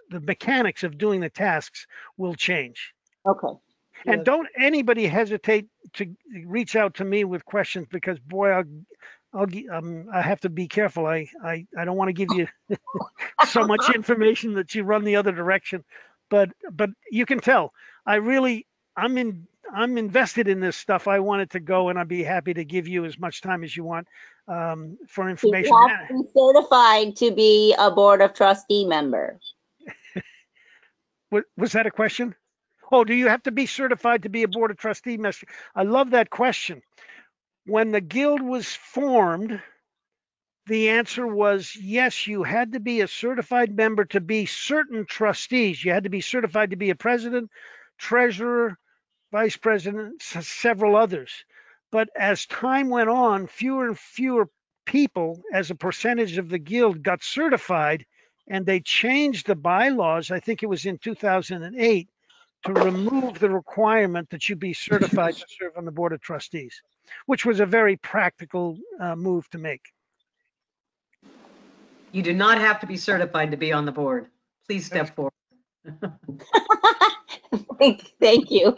A: mechanics of doing the tasks will change.
R: Okay.
A: And don't anybody hesitate to reach out to me with questions, because boy, I have to be careful. I don't want to give you so much information that you run the other direction, but you can tell I'm I'm invested in this stuff. I want it to go, and I'd be happy to give you as much time as you want for information.
R: You have to be certified to be a Board of Trustee member.
A: Was that a question? Oh, do you have to be certified to be a Board of Trustee member? I love that question. When the guild was formed, the answer was yes, you had to be a certified member to be certain trustees. You had to be certified to be a president, treasurer, vice president, several others. But as time went on, fewer and fewer people as a percentage of the guild got certified, and they changed the bylaws, I think it was in 2008, to remove the requirement that you be certified to serve on the Board of Trustees, which was a very practical move to make.
G: You do not have to be certified to be on the board. Please step forward.
R: Thank you.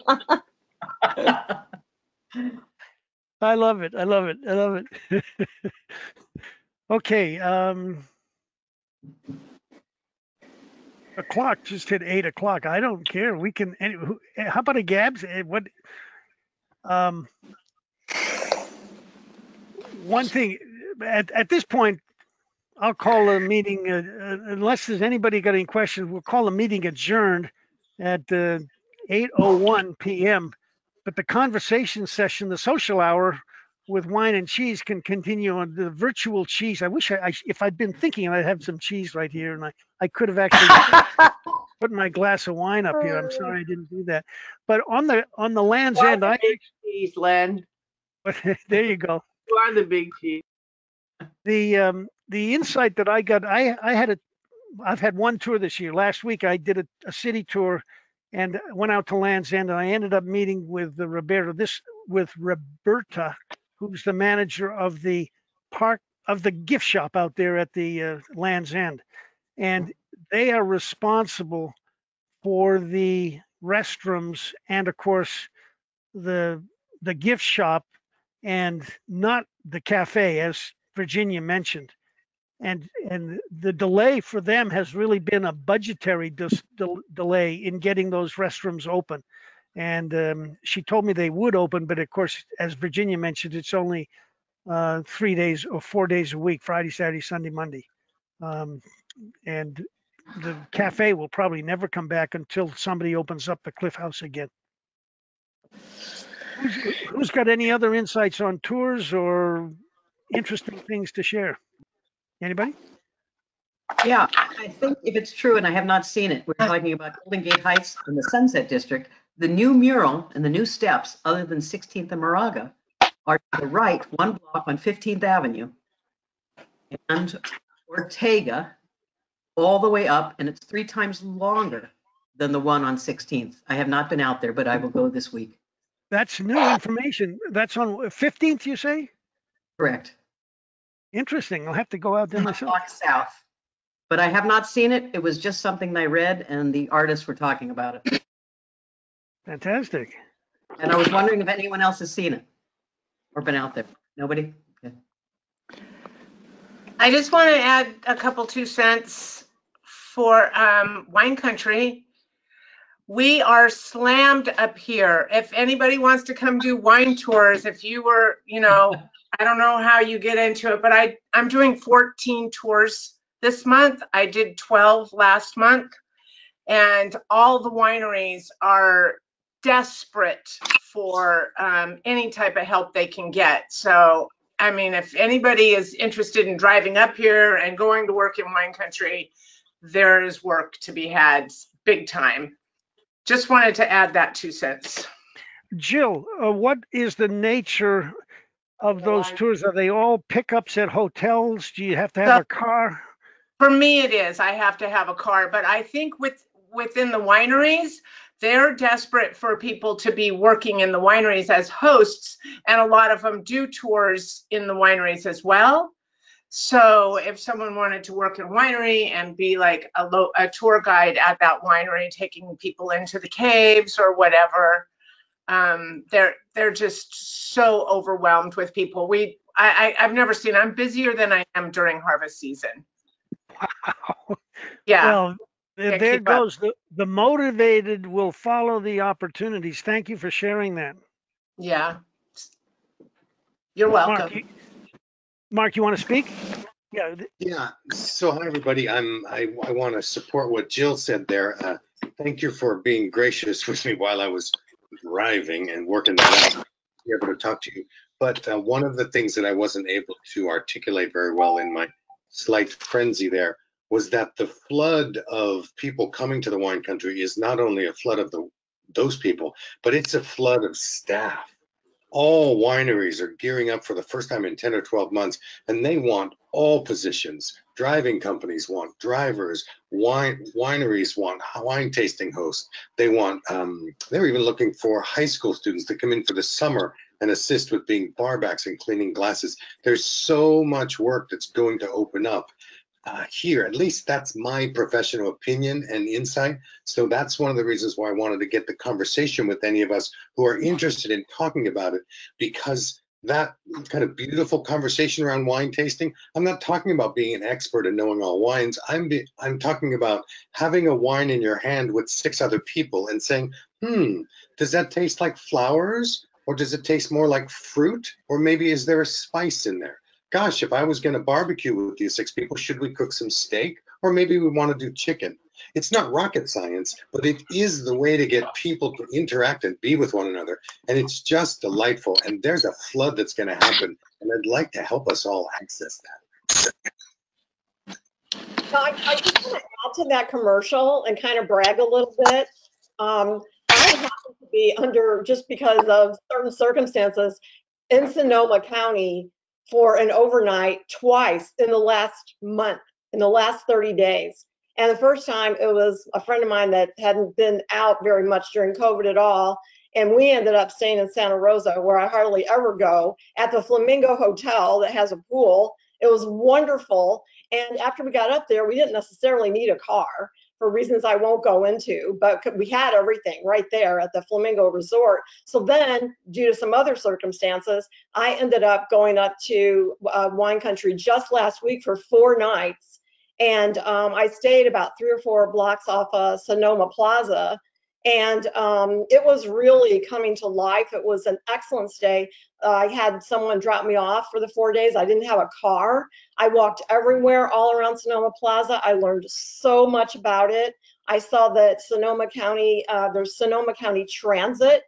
A: I love it. I love it. I love it. Okay. The clock just hit 8 o'clock. I don't care. We can. How about a Gabs? What? One thing. At this point, I'll call a meeting, unless there's anybody got any questions, we'll call a meeting adjourned at 8:01 p.m. But the conversation session, the social hour with wine and cheese can continue on the virtual cheese. I wish if I'd been thinking, I'd have some cheese right here, and I could have actually put my glass of wine up here. I'm sorry I didn't do that. But on the Land's End,
Q: big cheese, Len.
A: There you go.
Q: You are the big cheese.
A: The insight that I got, I've had one tour this year. Last week I did a city tour and went out to Land's End, and I ended up meeting with Roberta, who's the manager of the gift shop out there at the Land's End. And they are responsible for the restrooms and of course the gift shop and not the cafe, as Virginia mentioned. And the delay for them has really been a budgetary delay in getting those restrooms open. And she told me they would open, but of course, as Virginia mentioned, it's only 3 days or 4 days a week, Friday, Saturday, Sunday, Monday. And the cafe will probably never come back until somebody opens up the Cliff House again. Who's got any other insights on tours or interesting things to share? Anybody?
G: Yeah, I think if it's true, and I have not seen it, we're talking about Golden Gate Heights in the Sunset District. The new mural and the new steps, other than 16th and Moraga, are to the right, one block on 15th Avenue and Ortega, all the way up, and it's 3 times longer than the one on 16th. I have not been out there, but I will go this week.
A: That's new information. That's on 15th, you say?
G: Correct.
A: Interesting. I'll have to go out there myself.
G: Block south. But I have not seen it. It was just something I read, and the artists were talking about it.
A: Fantastic.
G: And I was wondering if anyone else has seen it or been out there. Nobody? Okay.
J: I just want to add a couple 2 cents for wine country. We are slammed up here. If anybody wants to come do wine tours, if you were, I don't know how you get into it, but I'm doing 14 tours this month. I did 12 last month, and all the wineries are desperate for any type of help they can get. So, I mean, if anybody is interested in driving up here and going to work in wine country, there is work to be had big time. Just wanted to add that 2 cents.
A: Jill, what is the nature of those tours? Are they all pickups at hotels? Do you have to have a car?
J: For me, it is. I have to have a car. But I think within the wineries, they're desperate for people to be working in the wineries as hosts. And a lot of them do tours in the wineries as well. So if someone wanted to work in a winery and be like a tour guide at that winery, taking people into the caves or whatever, they're just so overwhelmed with people. I've never seen. I'm busier than I am during harvest season.
A: Wow.
J: Yeah.
A: Well, There goes the motivated will follow the opportunities. Thank you for sharing that.
J: Yeah. You're welcome.
A: Mark, you want to speak?
N: Yeah. Yeah. So hi everybody. I want to support what Jill said there. Thank you for being gracious with me while I was driving and working that out. Be able to talk to you. But one of the things that I wasn't able to articulate very well in my slight frenzy there was that the flood of people coming to the wine country is not only a flood of those people, but it's a flood of staff. All wineries are gearing up for the first time in 10 or 12 months, and they want all positions. Driving companies want drivers, wineries want wine tasting hosts. They want, they're even looking for high school students to come in for the summer and assist with being barbacks and cleaning glasses. There's so much work that's going to open up here. At least that's my professional opinion and insight. So that's one of the reasons why I wanted to get the conversation with any of us who are interested in talking about it, because that kind of beautiful conversation around wine tasting, I'm not talking about being an expert and knowing all wines. I'm talking about having a wine in your hand with 6 other people and saying, does that taste like flowers? Or does it taste more like fruit? Or maybe is there a spice in there? Gosh, if I was going to barbecue with these 6 people, should we cook some steak? Or maybe we want to do chicken. It's not rocket science, but it is the way to get people to interact and be with one another. And it's just delightful. And there's a flood that's going to happen. And I'd like to help us all access that.
P: So I just want to add to that commercial and kind of brag a little bit. I happen to be under, just because of certain circumstances, in Sonoma County for an overnight twice in the last month, in the last 30 days. And the first time it was a friend of mine that hadn't been out very much during COVID at all. And we ended up staying in Santa Rosa, where I hardly ever go, at the Flamingo Hotel that has a pool. It was wonderful. And after we got up there, we didn't necessarily need a car for reasons I won't go into, but we had everything right there at the Flamingo Resort. So then, due to some other circumstances, I ended up going up to wine country just last week for 4 nights. And I stayed about 3 or 4 blocks off Sonoma Plaza. And it was really coming to life. It was an excellent stay. I had someone drop me off for the 4 days. I didn't have a car. I walked everywhere all around Sonoma Plaza. I learned so much about it. I saw that Sonoma County, there's Sonoma County Transit.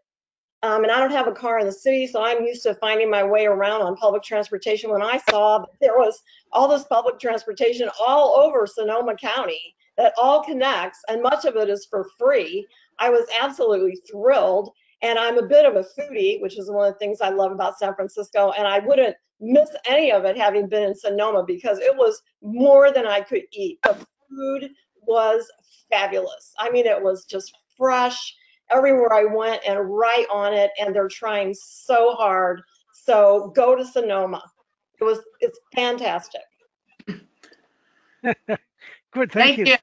P: And I don't have a car in the city, so I'm used to finding my way around on public transportation. When I saw that there was all this public transportation all over Sonoma County that all connects, and much of it is for free, I was absolutely thrilled. And I'm a bit of a foodie, which is one of the things I love about San Francisco. And I wouldn't miss any of it having been in Sonoma, because it was more than I could eat. The food was fabulous. I mean, it was just fresh everywhere I went and right on it. And they're trying so hard. So go to Sonoma. It's fantastic.
A: Good, thank you.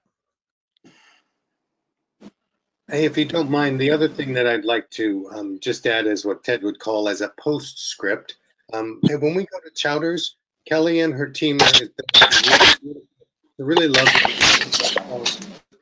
N: Hey, if you don't mind, the other thing that I'd like to just add is what Ted would call as a postscript. When we go to Chowders, Kelly and her team really lovely.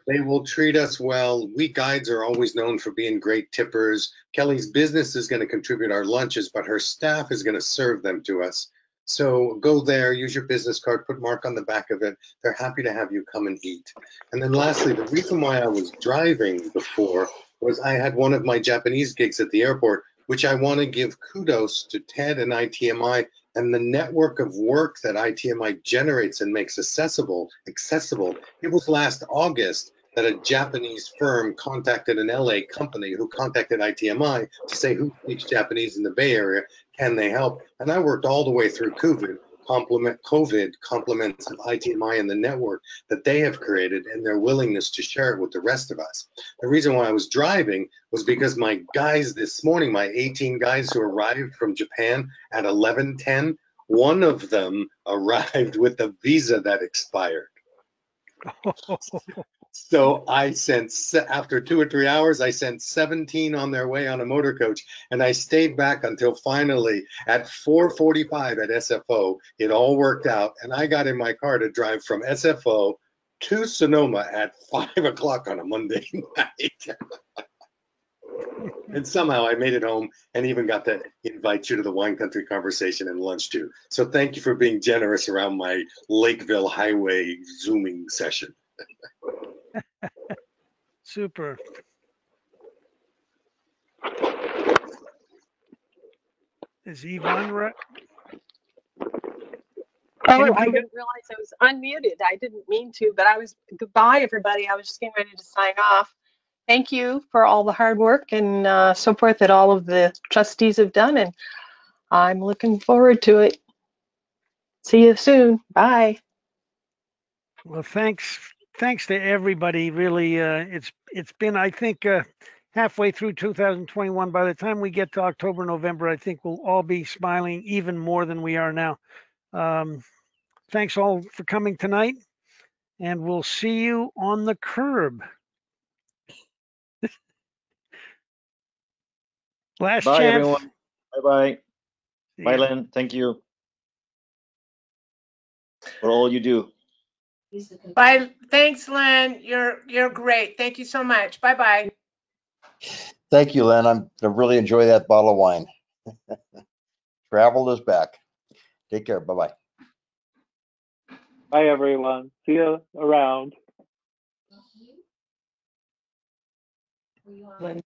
N: They will treat us well. We guides are always known for being great tippers. Kelly's business is going to contribute our lunches, but her staff is going to serve them to us. So go there, use your business card, put Mark on the back of it. They're happy to have you come and eat. And then lastly, the reason why I was driving before was I had one of my Japanese gigs at the airport, which I want to give kudos to Ted and ITMI and the network of work that ITMI generates and makes accessible. It was last August that a Japanese firm contacted an LA company who contacted ITMI to say, who speaks Japanese in the Bay Area? Can they help? And I worked all the way through COVID, compliments of ITMI and the network that they have created and their willingness to share it with the rest of us. The reason why I was driving was because my guys this morning, my 18 guys who arrived from Japan at 11:10, one of them arrived with a visa that expired. So I sent, after 2 or 3 hours, I sent 17 on their way on a motor coach, and I stayed back until finally at 4:45 at SFO, it all worked out, and I got in my car to drive from SFO to Sonoma at 5 o'clock on a Monday night. And somehow I made it home and even got to invite you to the wine country conversation and lunch too. So thank you for being generous around my Lakeville Highway Zooming session.
A: Super. Is Yvonne right?
S: Oh, I didn't realize I was unmuted. I didn't mean to, but I was, goodbye, everybody. I was just getting ready to sign off. Thank you for all the hard work and so forth that all of the trustees have done, and I'm looking forward to it. See you soon. Bye.
A: Well, thanks to everybody. Really, it's been, I think, halfway through 2021. By the time we get to October, November, I think we'll all be smiling even more than we are now. Thanks all for coming tonight, and we'll see you on the curb. Last
M: Bye,
A: chance.
M: everyone. Bye-bye. Bye, Len. Thank you for all you do.
J: Bye. Thanks, Len. You're great. Thank you so much. Bye-bye.
T: Thank you, Len. I really enjoy that bottle of wine. Travel is back. Take care. Bye-bye.
L: Bye, everyone. See you around.
F: Len.